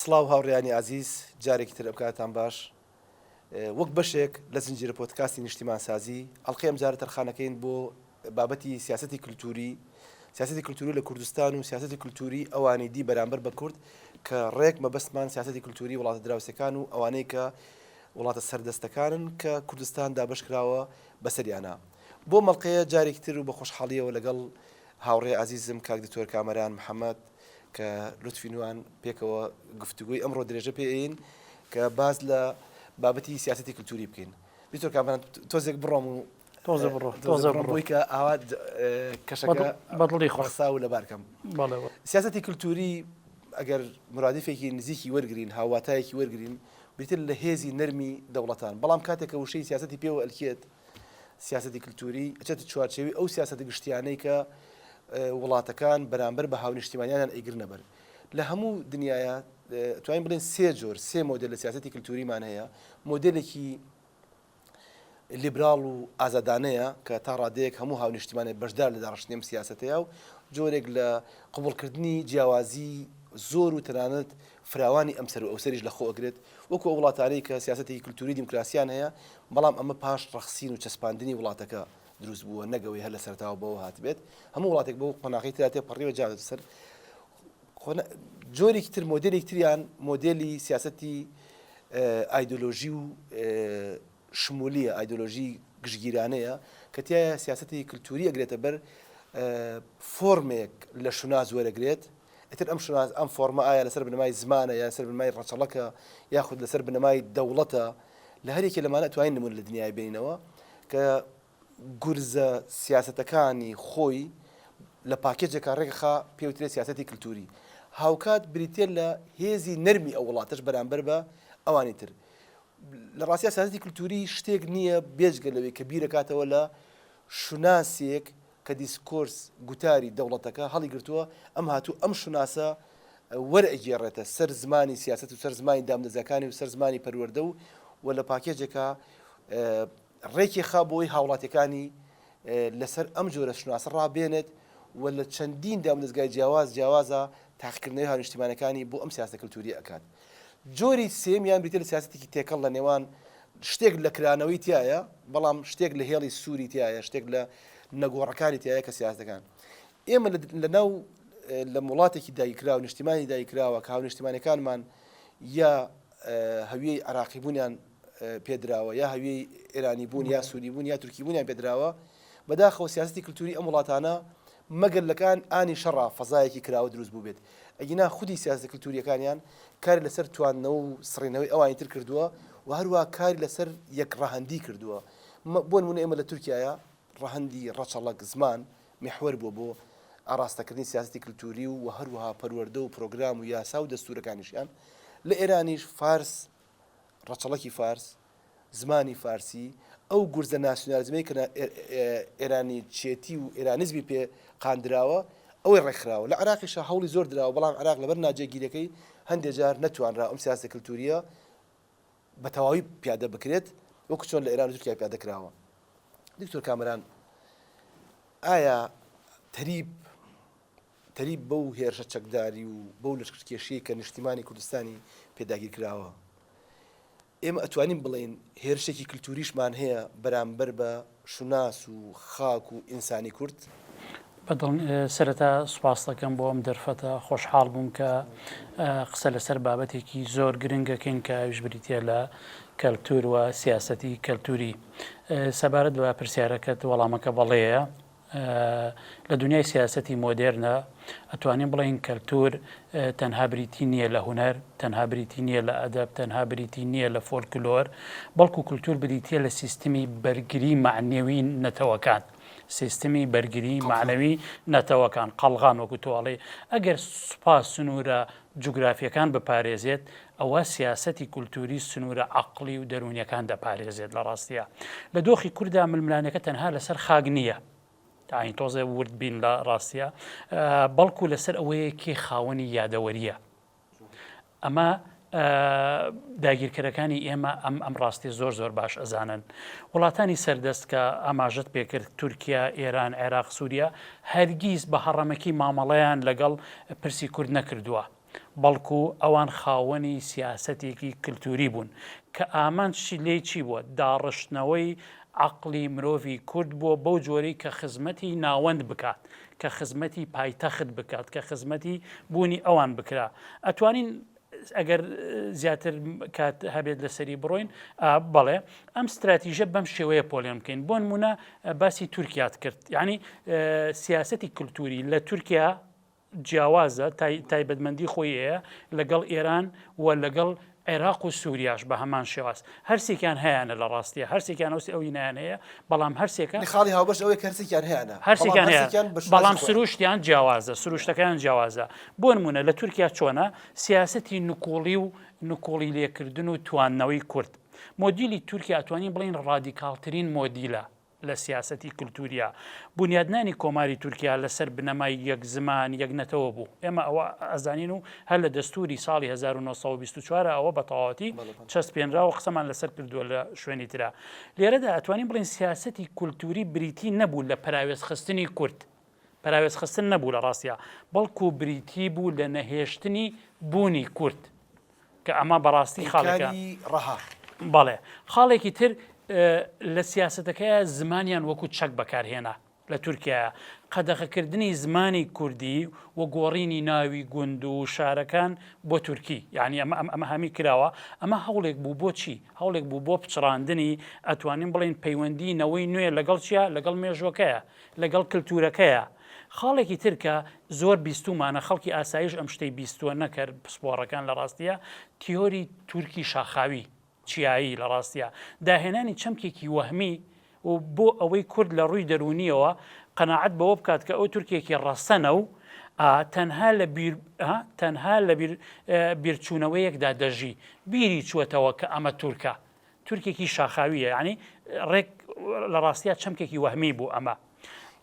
سڵاو هاوڕێیانی عزیز جارێکی تر ئەبکاتان باش وەک بەشێک لە زنجیرە پۆدکاستی نیشتیمان سازی ئەڵقەی ئەم جارە تەرخانەکەین بۆ بابەتی سیاسەتی کللتوری لە کوردستان و سیاسەتی کللتوری ئەوانەی دی بەرامبەر بە کورد کە ڕێک مەبەستمان سیاسەتی کللتوری وڵاتە دراوسەکان و ئەوانەی کە وڵاتە سەردەستەکانن کە کوردستان دابش کراوە بەسەریانە بۆ مەڵقەیە جارێکی تر و بە خۆشحاڵیەوە لەگەڵ هاوڕێ عزیزم کاک دکتۆر کامەران محەممەد کە لوتفی نوان پێکەوە گفتوگوی ئەمڕۆ درێژە پێین کە باز لە بابەتی سیاسەتی کللتوری بکەین دکتۆر کامەران تۆزێک بڕۆم و تۆزە بڕۆی کە ئاوا کەشەکە بەدڵی خۆسا و لە بارکەم سیاسەتی کللتوری ئەگەر مرادفێکی نزیکی وەرگین هاواتایەکی وەرگین بریتر لە هێزی نەرمی دەوڵەتان بەڵام کاتێکە وشەی سیاسەتی پێوە ئەلکێت سیاسەتی کللتوری ئەچێت چوارچێوی ئەو سیاسەتی گشتیانەی کە وڵاتەکان بەرامبەر بە هاونیشتیمانیان ئەیگر نەبەر لە هەموو دنیاە توانین بڵێن سێ مۆدل لە سیاسەتی کللتوریمان هەیە مۆدلێکی لیبرال و ئازادانەیە کە تا ڕادەیەک هەموو هاونیشتیمانێک بەشدار لە داڕشتنیم سیاسەتەیە و جۆرێک لە قبولکردنی جیاوازی زۆر و تەنانەت فراوانی ئەمسەر و ئەوسەریش لە خۆ ئەگرێت وەکو وڵاتانەی کە سیاسەتی کللتوری دیموکراسیان هەیە بەڵام ئەمە پاش ڕەخسین و چەسپاندنی وڵاتەکە دروست بووە نەگەوەی هەر لە سەرتاوە بەوە هاتبێت هەموو وڵاتێک بۆ قۆناغی تراتێ پەڕیوە جاوێت سەر جۆرێکی تر مۆدلێک تریان مۆدلی سیاسەتی ئایدۆلۆژی و شمولیە ئایدۆلۆژی گشتگیرانەیە کە تایە سیاسەتی کللتوری ئەگرێتە بەر فۆرمێک لە شوناز وەرەگرێت ئەتر ئەم فۆرمە ئایا لەسەر بنەمای زمانە یا لەسەر بنەمای ڕەچەڵەکە یاخود لەسەر بنەمای دەوڵەتە لە هەرێکی لەمانە توانین نمون لە دنیای بینەوە کە گورزە سیاسەتەکانی خۆی لە پاکێجێکا ڕێکخا پێوترێ سیاسەتی کللتوری هاوکات بریتێ لە هێزی نەرمی ئەو وڵاتش بەرامبەر بە ئەوانی تر لە ڕاستیە سیاسەتی کللتوری شتێک نییە بێجگە لەوەی کە بیرەکاتەوە لە شوناسێک کە دیسکۆرس گوتاری دەوڵەتەکە هەڵی گرتووە ئەم هاتوو ئەم شوناسە وەرئەگێڕێتە سەر زمانی سیاسەت و سەر زمانی دامدەزەکانی و سەر زمانی پەروەردە و لە پاکێجێکە ڕێکی خا بۆی هاوڵاتەکانی لەسەر ئەم جۆرە شناسە ڕابێنێت و لە چەندین دامدەزگای جیاوازە تاقیکردنەوەی هاونیشتیمانەکانی بۆ ئەم سیاسەتە کللتوری ئەکات جۆری سێمیان بریتە لە سیاسەتێکی تێکەڵ لە نێوان شتێک لە کرانەوەی تایە بەڵام شتێک لە هێڵی سووری تایە شتێک لە نەگۆڕەکانی تایە کە سیاسەتەکان ئێمە لەناو لە وڵاتێکی دایکرا و نیشتیمانی دایکراوە کە هاونیشتیمانەکانمان یا هەویەی عراقی بوونیان پێدراوە یا هەویەی ئێرانی بوون یا سووری بوون یا تورکی بوونیان پێدراوە بەداخەوە سیاسەتی کللتوری ئەم وڵاتانە مەگەلەکان ئانی شەڕا فەزایەکی کراوە دروست بوو بێت ئەگینا خودی سیاسەتی کللتوریەکانیان کاری لەسەر تواننەوە و سڕینەوەی ئەوانی تر کردووە و هەروە کاری لەسەر یەک ڕەهەندی کردووە بۆ نمونە ئێمە لە تورکیایە ڕەهەندی ڕەچەڵەک زمان محور بووە بۆ ئاراستەکردنی سیاسەتی کللتوری و هەروەها پەروەردە و پرۆگرام و یاسا و دەستورەکانیشیان لە ئێرانیش فارس ڕەچەڵەکی فارس زمانی فارسی ئەو گورزە ناسیۆنالیزمەی کە ئێرانی چێتی و ئێرانیزمی پێ قاندراوە ئەوەی ڕێکخراوە لە عراقیشە هەوڵی زۆر دراوە بەڵام عراق لەبەر ناجێگیرەکەی هەندێک جار نەتوانرا ئەم سیاسەتە کللتوریە بە تەواوی پیادە بکرێت وەکو چۆن لە ئێران و تورکیا پیادە کراوە دکتۆر کامەران ئایا تەریب بەو هێرشە چەکداری و بەو لەشکرکێشەیە کە نیشتیمانی کوردستانی پێداگیر کراوە ئێمە ئەتوانین بڵێن هێرشێکی کللتوریشمان هەیە بەرامبەر بە شوناس و خاک و ئینسانی کورد بەدڵ سەرەتا سوپاس دەکەم بۆ ئەم دەرفەتە خۆشحاڵ بووم کە قسە لەسەر بابەتێکی زۆر گرنگەکەین کە ئەویش بریتە لە کەلتور و سیاسەتی کەلتوری سەبارەت بە پرسیارەکەت وەڵامەکە بەڵێیە لە دنیای سیاسەتی مۆدێرنە ئەتوانین بڵێن کەلتور تەنها بریتی نییە لە هونەر تەنها بریتی نییە لە ئەدەب تەنها بریتی نییە لە فۆلکلۆر بەڵکو کولتور بریتە لە سیستمی بەرگری معنەوی نەتەوەکان سیستمی بەرگری معنەوی نەتەوەکان قەڵغان وەکو تۆڵێ ئەگەر سوپاس سنوورە جوگرافیەکان بپارێزێت ئەوە سیاسەتی کولتوری سنوورە عەقڵی و دەرونیەکان دەپارێزێت لە ڕاستیە لە دۆخی کووردا ململانەکە تەنها لەسەر خاک نییە تاین تۆزێ ورد بین لە ڕاستیە بەڵکو لەسەر ئەوەیە کێ خاوەنی یادەوەریە ئەمە داگیرکەرەکانی ئێمە ئەم ڕاستی زۆر باش ئەزانن وڵاتانی سەردەست کە ئاماژەت پێکرد تورکیا ئێران عێراق سووریا هەرگیز بە هەڕەمەکی مامەڵەیان لەگەڵ پرسی کورد نەکردووە بەڵکو ئەوان خاوەنی سیاسەتێکی کللتوری بوون کە ئامانشی لێ چی بووە داڕشتنەوەی عقلی مرۆڤی کورد بووە بەو جۆرەی کە خزمەتی ناوەند بکات کە خزمەتی پایتەخت بکات کە خزمەتی بوونی ئەوان بکرا ئەتوانین ئەگەر زیاتر کات هەبێت لەسەری بڕۆین بەڵێ ئەم استراتیژە بەم شێوەیە پۆلیۆن بکەین بۆ نمونە باسی تورکیات کرد یعنی سیاسەتی کللتوری لە تورکیا جیاوازە تایبەتمەندی خۆی هەیە لەگەڵ ئێران و لەگەڵ عێراق و سووریاش بە هەمان شێواز هەرسێکیان هەیەە لە ڕاستیە هەرسێکیان ئەوسی ئەوی نیان هەیە بەڵام هەرسێکە خاڵی هاوبەش ئەوەی کەرسێکیان هەیەە هەرسێکیان هەیە بەڵام سروشتیان جیاوازە سروشتەکان جیاوازە بۆ نمونە لە تورکیا چۆنە سیاسەتی نکۆڵی و نکۆڵی لێکردن و تواننەوەی کورد مۆدیلی تورکیا ئەتوانین بڵین ڕادیکالترین مۆدیلە لە سیاسەتی کللتوریە بنیادنانی کۆماری تورکیا لەسەر بنەمای یەک زمان یەک نەتەوە بوو ئێمە ئەوە ئەزانین و هەر لە دەستوری ساڵی 1924 ئەوە بە تەواوەتی چەسپێنراوە قسەمان لەسەر کردووە لە شوێنی ترا لێرەدا ئەتوانین بڵین سیاسەتی کللتوری بریتی نەبوو لە پراوێزخستنی کورد پراوێزخستن نەبوو لە ڕاستیە بەڵکو بریتی بوو لە نەهێشتنی بوونی کورد کە ئەمە بەڕاستی خاڵەکە ڕەها بەڵێ خاڵێکی تر لە سیاسەتەکەی زمانیان وەکو چەک بەکارهێنا لە تورکیا قەدەغەکردنی زمانی کوردی و گۆڕینی ناوی گوند و شارەکان بۆ تورکی یعنی ئەمە هەمی کراوە ئەمە هەوڵێک بوو بۆ چی هەوڵێک بوو بۆ پچڕاندنی ئەتوانین بڵین پەیوەندی نەوەی نوێ لەگەڵ چیە لەگەڵ مێژوەکەیە لەگەڵ کللتورەکەیە خاڵێکی ترکە زۆر بیستومانە خەڵکی ئاسایش ئەم شتەی بیستووە نەکرد پسپۆڕەکان لە ڕاستیە تیۆری تورکی شاخاوی چیایی لە ڕاستیە داهێنانی چەمکێکی وەهمی و بۆ ئەوەی کورد لە ڕووی دەرونیەوە قەناعەت بەوە بکات کە ئەو تورکێکی ڕەسەنە و تەنها لە بیرچوونەوەیەکدا دەژی بیری چوەتەوە کە ئەمە تورکە تورکێکی شاخاویە ینی ڕێک لە ڕاستیە چەمکێکی وەهمی بوو ئەمە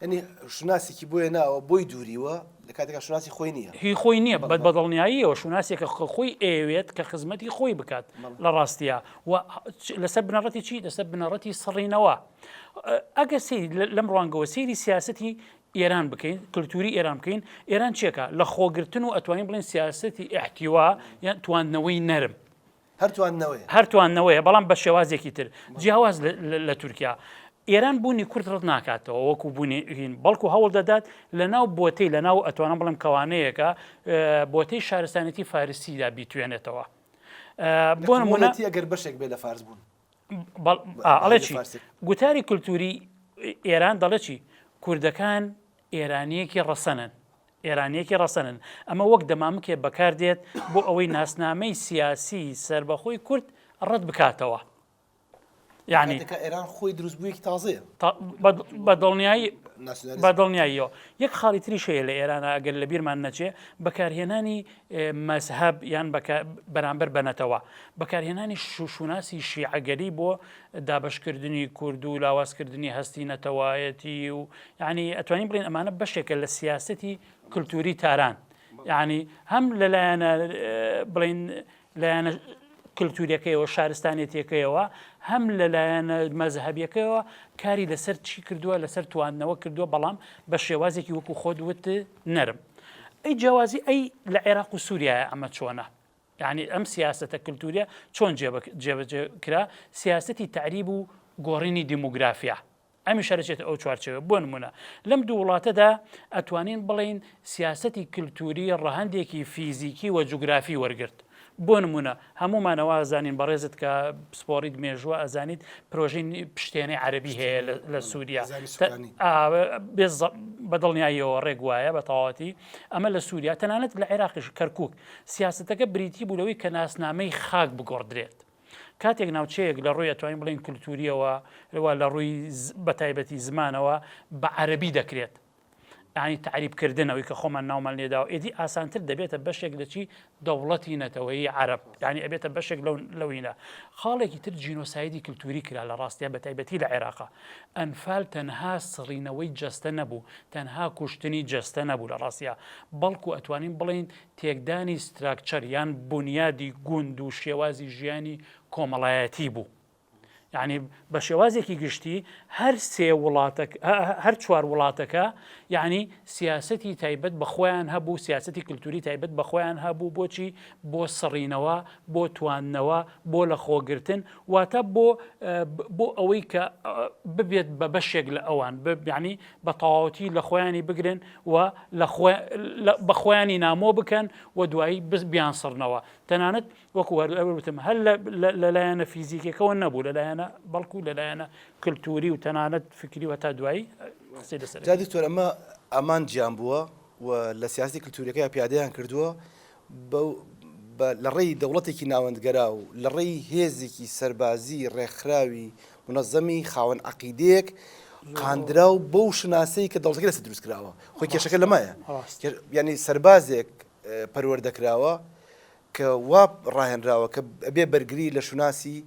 ینی شوناسێکی بۆیە ناوە بۆی دووریوە لە کاتێکا شوناسی خۆی نییە هی خۆی نییە بەدڵنیاییەوە شوناسێکە خۆی ئەوێت کە خزمەتی خۆی بکات لە ڕاستیە و لەسەر بنەڕەتی چی لەسەر بنەڕەتی سڕینەوە ئەگە سەیری لەم ڕوانگەوە سەیری سیاسەتی ئێران بکەین کللتوری ئێران بکەین ئێران چێکە لە خۆگرتن و ئەتوانین بڵین سیاسەتی ئەحتیوا یان تواننەوەی نەرم هەرتواننەوەیە بەڵام بە شێوازێکی تر جیاواز لە تورکیا ئێران بوونی کورد ڕەت ناکاتەوە وەکو بوونی هین بەڵکو هەوڵ دەدات لە ناو بۆتەی لە ناو ئەتوانم بڵم کەوانەیەکە بۆتەی شارستانەتی فارسیدا بیتوێنێتەوە بۆ نمونەتی ئەگەر بەشێک بێ لە فارس بوون ئەڵێ چی گوتاری کللتوری ئێران دەڵێ چی کوردەکان ئێرانیەکی ڕەسەنن ئەمە وەک دەمامکێ بەکاردێت بۆ ئەوەی ناسنامەی سیاسی سربەخۆی کورد ڕەت بکاتەوە یعنی ئێران خۆی دروستبوویەکی تازەیە بەدڵنیاییەوە یەک خاڵی تریش هەیە لە ئێرانە ئەگەر لە بیرمان نەچێ بەکارهێنانی مەزهەب یان بەرامبەر بەنەتەوە بەکارهێنانی شوناسی شیعەگەری بۆ دابەشکردنی کورد و لاوازکردنی هەستی نەتەوایەتی و یعنی ئەتوانین بڵین ئەمانە بەشێکە لە سیاسەتی کللتوری تاران یعنی هەم لەلایەنە بڵین لایەنە کللتوریەکەیەوە شارستانێتیەکەیەوە هەم لەلایەنە مەزهەبیەکەیەوە کاری لەسەر چی کردووە لەسەر تواننەوە کردووە بەڵام بە شێوازێکی وەکو خۆت وت نەرم ئەی جیاوازی ئەی لە عێراق و سووریایە ئەمە چۆنە یعنی ئەم سیاسەتە کللتوریە چۆن جێبەجێ کرا سیاسەتی تعریب و گۆڕینی دیموگرافیا ئەمی شارەچێت ئەو چوارچەوە بۆ نمونە لەم دوو وڵاتەدا ئەتوانین بڵین سیاسەتی کللتوری ڕەهەندێکی فیزیکی و جوگرافی وەرگرت بۆ نمونە هەمومانەوە ئەزانین بەڕێزت کە پسپۆڕیت مێژووە ئەزانیت پرۆژەی پشتێنەی عەرەبی هەیە لە سووریا بەدڵنیاییەوە ڕێک وایە بە تەواوەتی ئەمە لە سووریا تەنانەت لە عێراقیش کەرکووک سیاسەتەکە بریتی بوو لەوەی کە ناسنامەی خاک بگۆڕدرێت کاتێک ناوچەیەک لە ڕووی ئەتوانین بڵین کللتوریەوە لە ڕووی بەتایبەتی زمانەوە بە عەرەبی دەکرێت ینی تعریبکردنەوەی کە خۆمان ناومان لێداوە ئێدی ئاسانتر دەبێتە بەشێک لەچی دەوڵەتی نەتەوەیی عەرەب ینی ئەبێتە بەشێک لەوینە خاڵێکی تر جینۆسایدی کللتوری کرا لە ڕاستیە بەتایبەتی لە عێراقا ئەنفال تەنها سڕینەوەی جەستە نەبوو تەنها کوشتنی جەستە نەبوو لە ڕاستیە بەڵکو ئەتوانین بڵین تێکدانی ستراکچەر یان بنیادی گوند و شێوازی ژیانی کۆمەڵایەتی بوو یعنی بە شێوازێکی گشتی هەر چوار وڵاتەکە یعنی سیاسەتی تایبەت بەخۆیان هەبوو سیاسەتی کللتوری تایبەت بەخۆیان هەبوو بۆچی بۆ سڕینەوە بۆ تواننەوە بۆ لە خۆگرتن واتە بۆ ئەوەی کە ببێت بە بەشێک لە ئەوان ینی بە تەواوەتی لە خۆیانی بگرن و بە خۆیانی نامۆ بکەن و دوایی بیان سڕنەوە تەنانەت وەکو وەرتم هەر لەلایەنە فیزیکەکەەوە نەبوو لەلایەنە بەڵکو لەلایەنە کللتوری و تەنانەت فکری و تا دوایی دکتۆر ئەمان گیان بووە و لە سیاسی کللتوریەکەی پیادەیان کردووە لە ڕێی دەوڵەتێکی ناوەندگەرا و لە ڕێی هێزێکی سەربازی ڕێکخراوی منەظەمی خاوەن عەقیدەیەک قاندرا و بەو شناسەی کە دەوڵەتەکە لەسەر دروست کراوە خۆی کێشەکە لەمایە ینی سەربازێک پەروەردەکراوە کە وا ڕاهێنراوە کە ئەبێ بەرگری لە شوناسی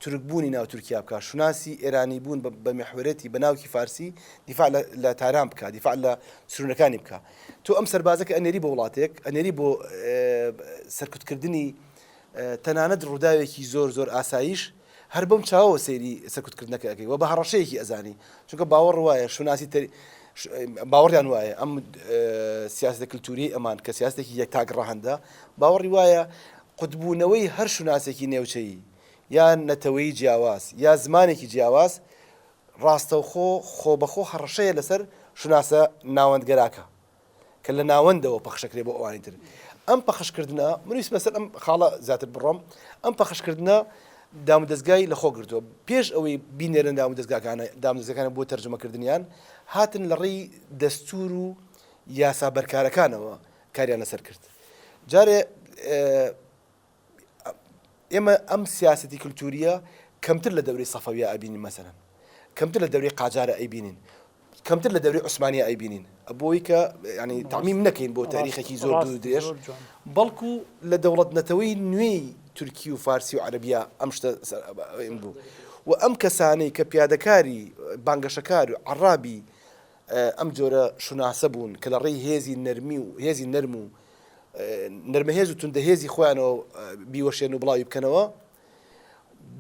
تورکبوونی ناو تورکیا بکە شوناسی ئێرانی بوون بە محورەتی بە ناوکی فارسی دیفاع لە تاران بکە دیفاع لە سورونەکانی بکە تۆ ئەم سەربازەکە ئەنێری بۆ وڵاتێک ئەنێری بۆ سەرکوتکردنی تەنانەت ڕووداوێکی زۆر ئاسایش هەر بەم چاوەوە سەیری سەرکوتکردنەکە ئەەکەی و بە هەڕەشەیەکی ئەزانی چونکە باوەڕ وایە شوناسی باوەڕیان وایە ئەم سیاسەتە کللتوری ئەمان کە سیاستێکی یەکتاک ڕەهەندە باوەڕی وایە قوتبوونەوەی هەر شوناسێکی نێوچەیی یان نەتەوەی جیاواز یا زمانێکی جیاواز ڕاستەوخۆ خۆبەخۆ هەڕەشەیە لەسەر شوناسە ناوەندگەراکە کە لە ناوەندەوە پەخشەکرێ بۆ ئەوانی تر ئەم پەخشکردنە منویست بەسەر ئەم خاڵە زیاتر بڕۆم ئەم پەخشکردنە دامودەستگای لە خۆ گرتووە پێش ئەوەی بینێرن دامودەستگاکانە بۆ تەرجمەکردنیان هاتن لە ڕێی دەستور و یاسا بەرکارەکانەوە کاریان لەسەر کرد جارێ ئێمە ئەم سیاسەتی کللتوریە کەمتر لە دەورەی سەفەویە ئەبینین مەسەلەن کەمتر لە دەورەی قاجارە ئەیبینین کەمتر لە دەورەی عوسمانیە ئەیبینین بۆی کە ینی تەعمیم نەکەین بۆ تاریخێکی زۆر دوور درێژ بەڵکو لە دەوڵەت نەتەوەی نوێی تورکی و فارسی و عەرەبیە ئەم شتە بوو و ئەم کەسانەی کە پیادەکاری بانگەشەکار و عەرابی ئەم جۆرە شوناسە بوون کە لە ڕێی هێزی نەرمی و هێزی نەرم و نەرمەهێز و توندەهێزی خۆیانەوە بیوەشێن و بڵاوی بکەنەوە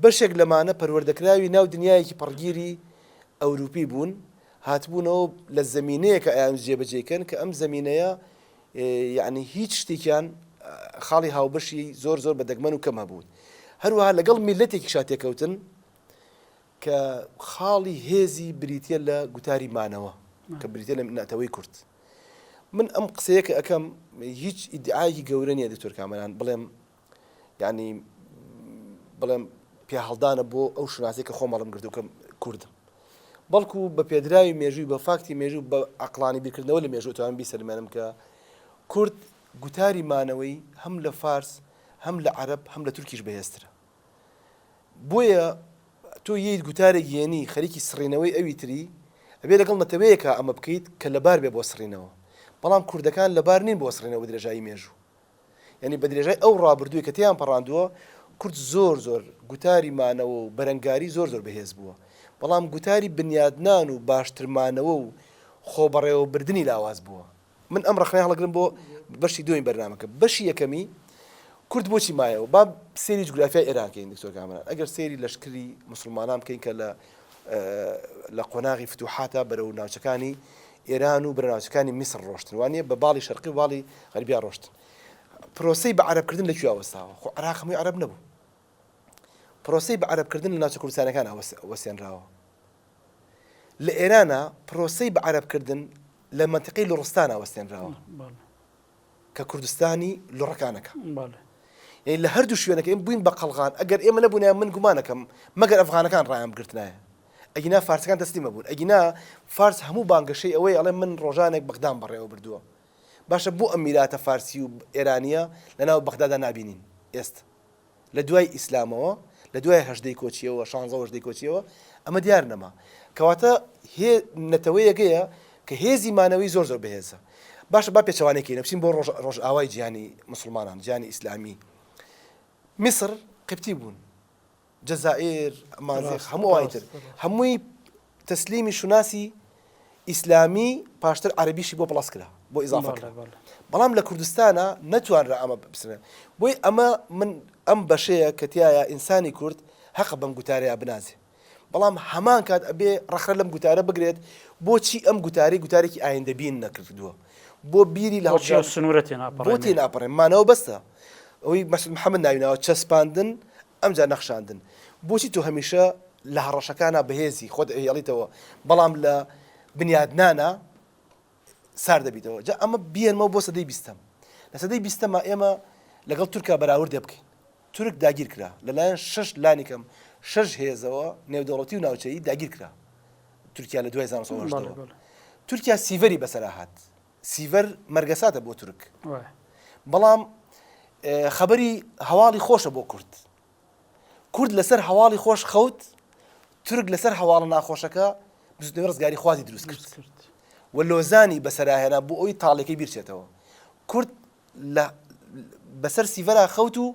بەشێک لەمانە پەروەردەکراوی ناو دنیایەکی پڕگیری ئەوروپی بوون هاتبوونەوە لە زەمینەیە کە ئەیان جێبەجێکەن کە ئەم زەمینەیە یعنی هیچ شتێکیان خاڵی هاوبەشی زۆر بە دەگمەن و کەم هەبوون هەروەها لەگەڵ میلەتێکی شاتێکەوتن کە خاڵی هێزی بریتە لە گوتاری مانەوە کە بریتە لە ناتەوەی کورد من ئەم قسەیەکە ئەەکەم هیچ ئیدعایکی گەورە نییە دکتۆر کامەران بڵێم ینی بڵێم پێ هەڵدانە بۆ ئەو شناسی کە خۆمەڵم گرت و کەم کوردم بەڵکو بە پێدراوی مێژووی بە فاکتی مێژوو بە عەقڵانی بیرکردنەوە لە مێژوو توان بیسەلمێنم کە کورد گوتاری مانەوەی هەم لە فارس هەم لە عەرەب هەم لە تورکیش بەهێزترە بۆیە تۆ یەیت گوتارێک یێنی خەریکی سڕینەوەی ئەوی تری ئەبێ لەگەڵ نەتەوەیەکە ئەمە بکەیت کە لەبار بێ بۆ سڕینەوە بەڵام کوردەکان لەبار نین بۆ سڕینەوە درێژایی مێژوو یعنی بە درێژای ئەو ڕابردووی کە تیان پەڕاندووە کورد زۆر گوتاری مانەوە و بەرەنگاری زۆر بەهێز بووە بەڵام گوتاری بنیادنان و باشترمانەوە و خۆبەڕێوەبردننی لاواز بووە من ئەم ڕخنەی هەڵەگرم بۆ بەشی دومی بەرنامەکە بەشی یەکەمی کورد بۆچی مایەوە با سێری جوگرافیای ئێرانکەین دکتۆر کامەران ئەگەر سێری لەشکری مسلمانان بکەین کە لە قۆناغی فتوحاتە بەرەو ناوچەکانی ئێران و بەرەناوچەکانی میسر ڕۆشتن وانە بە باڵی شەرقی و باڵی غەربیا ڕۆشتن پرۆسەی بە عەرەبکردن لەکوێ وەستاوە خۆ عێراق هەمووی عەرەب نەبوو پرۆسەی بە عەرەبکردن لە ناوچە کوردستانەکان وەسێنراوە لە ئێرانە پرۆسەی بە عەرەبکردن لە منتیقەی لوڕستانە وەستێنراوە کە کوردستانی لوڕەکانەکە یعنی لە هەردوو شوێنەکە ئێمە بووین بە قەڵغان ئەگەر ئێمە نەبوونیان من گومانەکەم مەگەر ئەفغانەکان ڕایان بگرتنایە ئەگینا فارسەکان تەسلیمە بوون ئەگینا فارس هەموو بانگەشەی ئەوەی ئەڵێ من ڕۆژانێک بەغدان بەڕێوە بردووە باشە بۆ ئەم میراتە فارسی و ئێرانیە لەناو بەغدادا نابینین ئێستا لە دوای ئیسلامەوە لە دوای هەژدەی کۆچیەوە 16 هەژدەی کۆچیەوە ئەمە دیار نەما کەواتە نەتەوەیەکەیە کە هێزی مانەوەی زۆر بەهێزە باشە با پێچەوانێکی نەبچین بۆ ڕۆژ ئاوای جیهانی مسلمانان جیهانی ئیسلامی میسر قبتی بوون جەزائیر مازیغ هەموو ئەوانی تر هەمووی تەسلیمی شوناسی ئیسلامی پاشتر عەرەبیشی بۆ بڵاس کرا بۆ ئیزافە کرا بەڵام لە کوردستانە نەتوانرا ئەمە بسنێ بۆی ئەمە من ئەم بەشەیە کە تایە ئینسانی کورد حەقە بەم گوتارەیە بنازێ بەڵام هەمان کات ئەبێ ڕەخرە لەم گوتارە بگرێت بۆچی ئەم گوتارێکی ئایندەبین نەکردووە بۆ بیری لە سنوورەتی بۆتی ناپەڕێن مانەوە بەستە ئەوەی مەسعود محەممەد ناوینەوە چەسپاندن ئەمجا نەخشاندن بۆچی تۆ هەمیشە لە هەڕەشەکانە بەهێزی خۆت هێڵیتەوە بەڵام لە بنیادنانە سار دەبیتەوە جا ئەمە بیێنمەوە بۆ سەدەی بیستەم لە سەدەی بیستەمە ئێمە لەگەڵ تورکا بەراورد دەبکەین تورک داگیر کرا لەلایەن 6 لانیکەم 6 هێزەوە نێودەوڵەتی و ناوچەیی داگیر کرا تورکیا لە 2010 تورکیا سیڤەری بەسەرا هات سیڤەر مەرگەساتە بۆ تورک بەڵام خەبەری هەواڵی خۆشە بۆ کورد لەسەر هەواڵی خۆش خەوت تورک لەسەر هەواڵە ناخۆشەکە بزنەوەی ڕزگاری خوازی دروست کرد و لۆزانی بەسەراهێنا بۆ ئەوی تاڵێکی بیرچێتەوە کورد بەسەر سیڤەرا خەوت و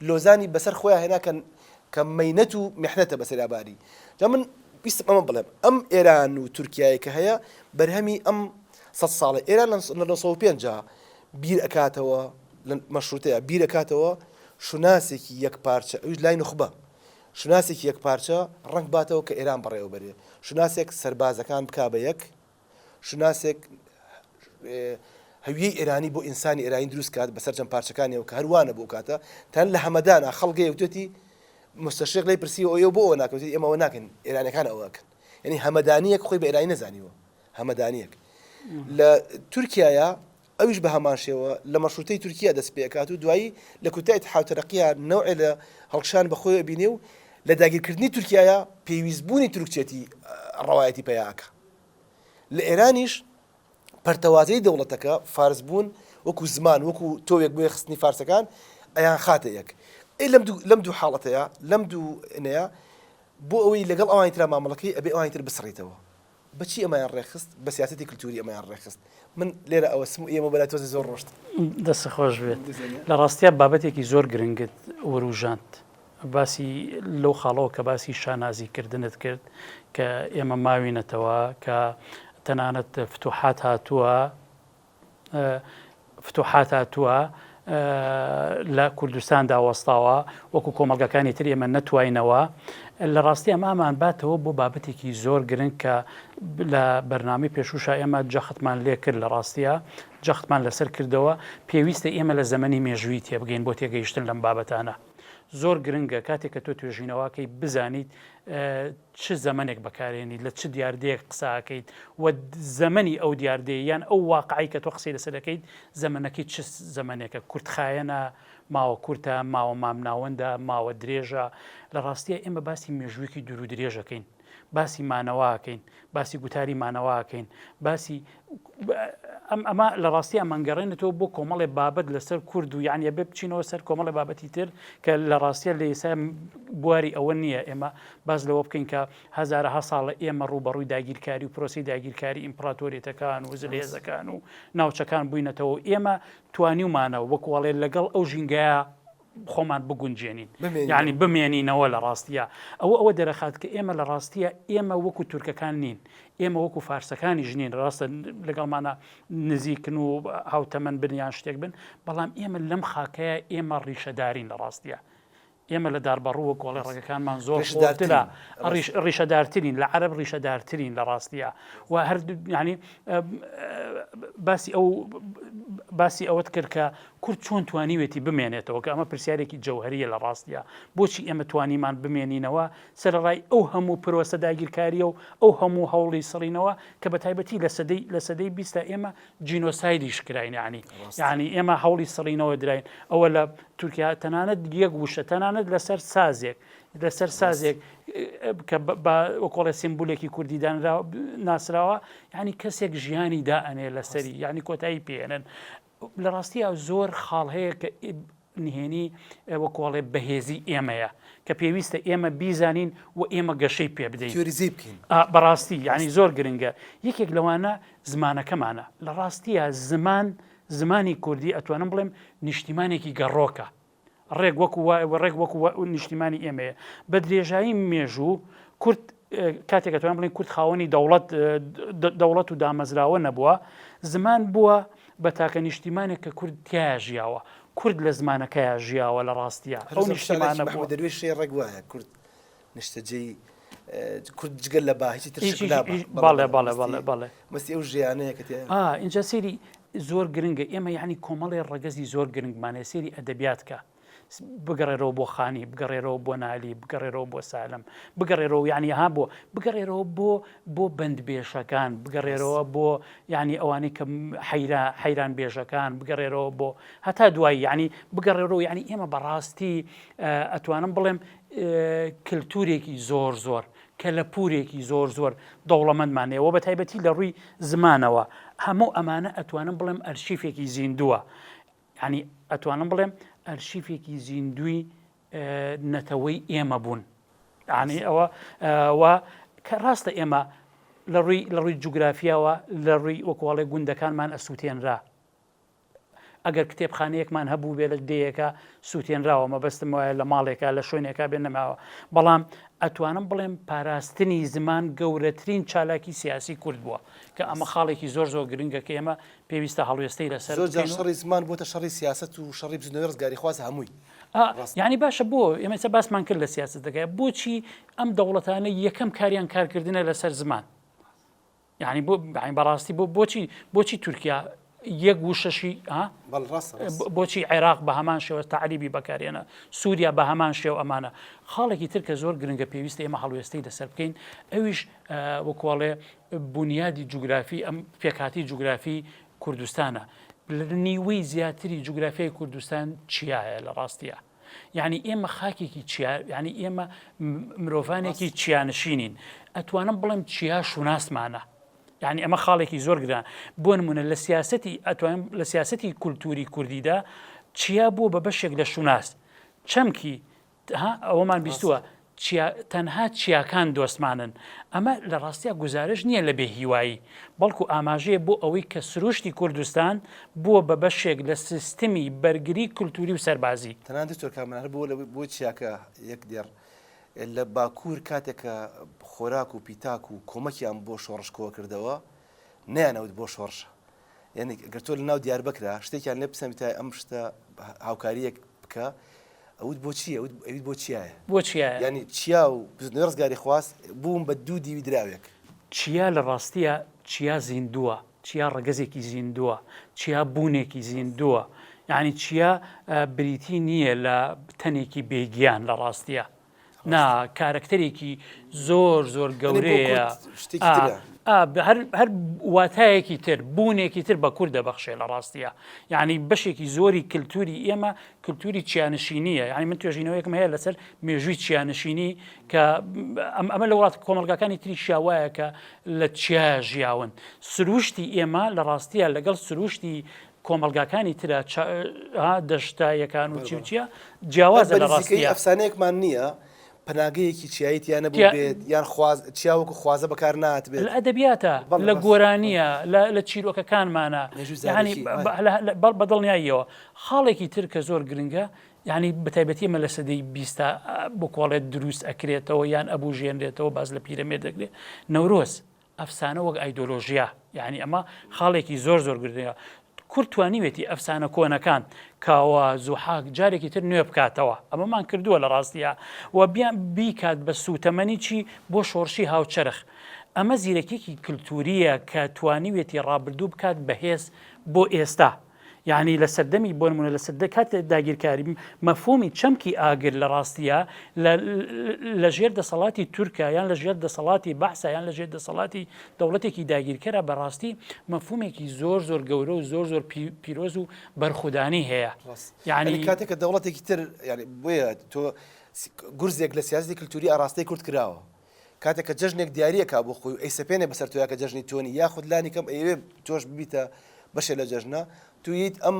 لۆزانی بەسەر خۆیان هێنا کە مەینەت و میحنەتە بەسەراباری جا من ویستم ئەمە بڵێم ئەم ئێران و تورکیای کە هەیە بەرهەمی ئەم 100 ساڵە ئێران لە 1950 بیر ئەکاتەوە لە مەشروتەیە بیر ئەکاتەوە شوناسێکی یەک پارچە ئەوش لای نخبە شوناسێکی یەک پارچە ڕنگ باتەوە کە ئێران بەڕێوەبەرێ شوناسێک سەربازەکان بکا بە یەک شوناسێک هەویەی ئێرانی بۆ ئینسانی ئێرانی دروست کات بەسەر چەند پارچەکانیەوە کە هەروانە بۆ کاتە تەن لە هەمەدانە خەڵگەی یەکتوێتی مستەشێق لای پرسیەوە ئەوە بۆ ئەوە ناکەوتی ئێمەوە ناکەن ئێرانەکان ئەوەکەن یعنی هەمەدانیەک خۆی بە ئێرانی نەزانیوە هەمەدانیەک لە تورکیایە ئەویش بە هەمان شێوە لە مەشروتەی تورکیا دەست پێکات و دوایی لە کوتای حوتەرەقیە نەوعێ لە هەڵکشان بەخۆی بینێ و لە داگیرکردنی تورکیایە پێویستبوونی تورکچێتی ڕەوایەتی پێیاکە لە ئێرانیش پەرتەوازەی دەوڵەتەکە فارسبوون وەکو زمان وەکو تۆوێک بۆیە خستنی فارسەکان ئەیان خاتە یەک لەم دوو حاڵەتەیە لەم دوو نەیە بۆ ئەوەی لەگەڵ ئەوانی ترا مامەڵەکەی ئەبێ ئەوانی تر بسڕیتەوە بەچی ئەمایان ڕێخست بە سیاسەتی کلتوری ئەمایان ڕێخست من لێرە ئەوە سم ئێمە بەلای تۆزی زۆر ڕۆشت دەست خۆش بێت لە ڕاستیە بابەتێکی زۆر گرنگت وروژاند باسی لەو خاڵەوە کە باسی شانازیکردنت کرد کە ئێمە ماوینەتەوە کە تەنانەت فتوحات هاتووە لە کوردستاندا وەستاوە وەکو کۆمەڵگەکانی تر ئێمە نەتوانینەوە لە ڕاستی ئەمان باتەوە بۆ بابەتێکی زۆر گرنگ کە لە بەرنامی پێشوشە ئێمە جەختمان لێ کرد لە ڕاستیە جەختمان لەسەر کردەوە پێویستە ئێمە لە زەمەنی مێژووی تێبگەین بۆ تێگەیشتن لەم بابەتانە زۆر گرنگە کاتێک کە تۆ توێژینەوەکەی بزانیت چ زەمنێک بەکارێنیت لە چ دیاردەیەک قساکەیت و زەمەنی ئەو دیاردەیە یان ئەو واقعی کە تۆ قسەی لەسەر دەکەیت زەمنەکەی چ زەمنێکە کورتخایەنە ماوە کورتە ماوە مامناوەندە ماوە درێژە لە ڕاستیە ئێمە باسی مێژوویەکی دوور و درێژەکەین باسی مانەوەکەین باسی گوتاری مانەوەکەین باسی ئەمە لە ڕاستی ئەمانگەڕێنێتەوە بۆ کۆمەڵێ بابەت لەسەر کورد و یانە بێ بچینەوە سەر کۆمەڵی بابەتی تر کە لە ڕاستیە لە ئێستا بواری ئەوە نییە ئێمە باز لەوە بکەین کە هەزارەها ساڵە ئێمە ڕوبەڕووی داگیرکاری و پرۆسی داگیرکاری ئیمپراتۆریەتەکان و زلێزەکان و ناوچەکان بووینەتەوە ئێمە توانیومانەوە وەکوڵێ لەگەڵ ئەو ژینگەیە خۆمان بگونجێنین یعنی بمێنینەوە لە ڕاستیە ئەوە دەرەخات کە ئێمە لە ڕاستیە ئێمە وەکو تورکەکان نین ئێمە وەکو فارسەکانی ژنین ڕاستە لەگەڵمانە نزیکن و هاوتەمەن بنیان شتێک بن بەڵام ئێمە لەم خاکەیە ئێمە ڕیشەدارین لە ڕاستیە ئێمە لە داربەڕووە گۆڵی ڕێگەکانمان زۆر خۆترە ڕیشەدارترین لە عەرەب ڕیشەدارترین لە ڕاستیە و هەر ینی باسی ئەوەت کرد کە کورد چۆن توانیوێتی بمێنێتەوە کە ئەمە پرسیارێکی جەوهەریە لە ڕاستیە بۆچی ئێمە توانیمان بمێنینەوە سەرڕای ئەو هەموو پرۆسە داگیرکاریە و ئەو هەموو هەوڵی سڕینەوە کە بە تایبەتی لە سەدەی 20 ئێمە جینۆسایدیش کراین یعنی ئێمە هەوڵی سڕینەوە دراین ئەوە لە تورکیا تەنانەت یەک وشە تەنانەت لەسەر سازێک کە وەکۆڵە سیمبولێکی کوردی ناسراوە یعنی کەسێک ژیانی دائەنێ لەسەری یعنی کۆتایی پێێنن لە ڕاستیە زۆر خاڵ هەیە کە نهێنی وەکۆڵێ بەهێزی ئێمەیە کە پێویستە ئێمە بیزانین و ئێمە گەشەی پێ بدەین بەڕاستی یعنی زۆر گرنگە یەکێک لەوانە زمانەکەمانە لە ڕاستیە زمانی کوردی ئەتوانم بڵێم نیشتیمانێکی گەڕۆکە ڕێک وەکو نیشتیمانی ئێمەیە بە درێژایی مێژوو کورد کاتێک ئەتوانم بڵێن کورد خاوەنی دەوڵەت و دامەزراوە نەبووە زمان بووە بە تاکە نیشتیمانێک کە کورد تیا ژیاوە کورد لە زمانەکەیە ژیاوە لە ڕاستیە ئەو نیشتیمانە دەروێش ڕێک وایە کورد نیشتەجێی کورد جگەل لە با هیچی ترش باڵێ مەسی ئەو ژیانەیە کە اینجا سێری زۆر گرنگە ئێمە یعنی کۆمەڵی ڕەگەزی زۆر گرنگمانێ سێری ئەدەبیاتکە بگەڕێرەوە بۆ خانی بگەڕێرەوە بۆ نالی بگەڕێرەوە بۆ سالم بگەڕێرەوە یعنی ها بۆ بگەڕێرەوە بۆ بەندبێشەکان بگەڕێرەوە بۆ یعنی ئەوانەی کە حەیران بێژەکان بگەڕێرەوە بۆ هەتا دوایی یعنی بگەڕێرەوە یعنی ئێمە بەڕاستی ئەتوانم بڵێم کللتورێکی زۆر زۆر کە لە پورێکی زۆر زۆر دەوڵەمەندمانەوە بە تایبەتی لە ڕووی زمانەوە هەموو ئەمانە ئەتوانم بڵێم ئەرشیفێکی زیندووە ینی ئەتوانم بڵێم ئەرشیفێکی زیندوی نەتەوەی ئێمە بوون ینی ئەوە کە ڕاستە ئێمە لە ڕووی جوگرافیاوە لە ڕووی وەکوڵێ گوندەکانمان ئەسووتێنرا ئەگەر کتێبخانەیەکمان هەبوو بێ لە دەیەکە سووتێنراوە مەبەستم وایە لە ماڵێکە لە شوێنێکا بێ نەماوە بەڵام ئەتوانم بڵێم پاراستنی زمان گەورەترین چالاکی سیاسی کورد بووە کە ئەمە خاڵێکی زۆر زۆر گرنگە کە ئێمە پێویستە هەڵوێستەی لەسەر شەڕی زمان بۆتە شەڕی سیاست و شەڕی بزنەوەی ڕزگاری خواست هەمووی یعنی باشە بۆ ئێمە باسمان کرد لە سیاست دەکە بۆچی ئەم دەوڵەتانە یەکەم کاریان کارکردنە لەسەر زمان یعنی بەڕاستی بۆچی تورکیا یەک وشەشی بۆچی عێراق بە هەمان شێوە تعریبی بەکارێنە سووریا بە هەمان شێو ئەمانە خاڵێکی تر کە زۆر گرنگە پێویستە ئێمە هەڵوێستەی لەسەر بکەین ئەویش وەکوڵێ بنیادی جوگرافی ئەم پێکاتی جوگرافی کوردستانە نیوەی زیاتری جوگرافیای کوردستان چیایە لە ڕاستیە یعنی ئێمە خاکێکی ینی ئێمە مرۆڤانێکی چیانشینین ئەتوانم بڵێم چیا شوناسمانە یعنی ئەمە خاڵێکی زۆر گران بۆ نمونە لە سیاسەتی ئەتوانم لە سیاسەتی کولتوری کوردیدا چیا بوو بە بەشێک لە شوناس چەمکی ئەوەمان بیستووە تەنها چیاکان دۆستمانن ئەمە لە ڕاستیە گزارش نییە لە بێهیوایی بەڵکو ئاماژەیە بۆ ئەوەی کە سروشتی کوردستان بووە بە بەشێک لە سیستمی بەرگری کولتوری و سەربازی تەنانەت تۆرکامانە بۆ چیاکە یەک دێر لە باکوور کاتێکە خۆراک و پیتاک و کۆمەکیان بۆ شۆڕشکۆوە کردەوە نیانەوت بۆ شۆڕشە یعنی گەر تۆ لە ناو دیار بکرا شتێکیان لێ پسەمیتای ئەم شتە هاوکاریەک بکە ئەوت بۆچی ئەویت بۆ چیایە بۆ چیایە ینی چیا و بزنەوەی ڕزگاری خواست بووم بە دوو دیوی دراوێک چیا لە ڕاستیە چیا زیندووە چیا ڕەگەزێکی زیندووە چیا بوونێکی زیندووە یعنی چیا بریتی نییە لە تەنێکی بێگیان لە ڕاستیە نا کارکتەرێکی زۆر زۆر گەورەیە هەر واتایەکی تر بوونێکی تر بە کورد دەبەخشێ لە ڕاستیە یعنی بەشێکی زۆری کللتوری ئێمە کللتوری چیانشینیە یعنی من توێژینەوەیەکم هەیە لەسەر مێژووی چیانشینی کە ئەمە لە وڵات کۆمەلگاکانی تری شیاوایە کە لە چیا ژیاون سروشتی ئێمە لە ڕاستیە لەگەڵ سروشتی کۆمەلگاکانی ترە دەشتایەکان و چیە جیاوازە لە ڕاستیە ئەفسانەیەکمان نییە پەناگەیەکی چیاییتیانە بوو بێت یان چیاوەکو خوازە بەکار ناتبێت لە ئەدەبیاتە لە گۆرانیە لە چیرۆکەکانمانە ینی بەدڵنیاییەوە خاڵێکی تر کە زۆر گرنگە یعنی بەتایبەتی ئمە لە سەدەی بیستە بۆ کۆڵێت دروست ئەکرێتەوە یان ئەبوو ژێنرێتەوە باز لە پیرەمێ دەگرێت نەورۆز ئەفسانە وەک ئایدۆلۆژیا یعنی ئەمە خاڵێکی زۆر زۆر گرنگە کورد توانیوێتی ئەفسانە کۆنەکان کاوە زوحاک جارێکی تر نوێ بکاتەوە ئەمەمان کردووە لە ڕاستیە و بیان بیکات بە سوتەمەنی چی بۆ شۆڕشی هاوچەرخ ئەمە زیرەکێکی کللتوریە کە توانیوێتی ڕابردوو بکات بەهێز بۆ ئێستا یعنی لە سەردەمی بۆ نمونە لە سەردە کات داگیرکاری مەفهومی چەمکی ئاگر لە ڕاستیە لە ژێر دەسەڵاتی تورکە یان لە ژێر دەسەڵاتی بەحسا یان لە ژێر دەسەڵاتی دەوڵەتێکی داگیرکەرە بەڕاستی مەفهومێکی زۆر زۆر گەورە و زۆر زۆر پیرۆز و بەرخودانی هەیە یعنی کاتێککە دەوڵەتێکی تر ینی بۆیە تۆ گورزێک لە سیاسی کللتوری ئاراستەی کورد کراوە کاتێککە جژنێک دیارریەکە بۆ خۆی ئەی سەپێنێ بەسەر تۆیا کە جژنی تۆنی یاخود لانی کەم ئەوێ تۆش ببیتە بەشێ لە جژنە تویت ئەم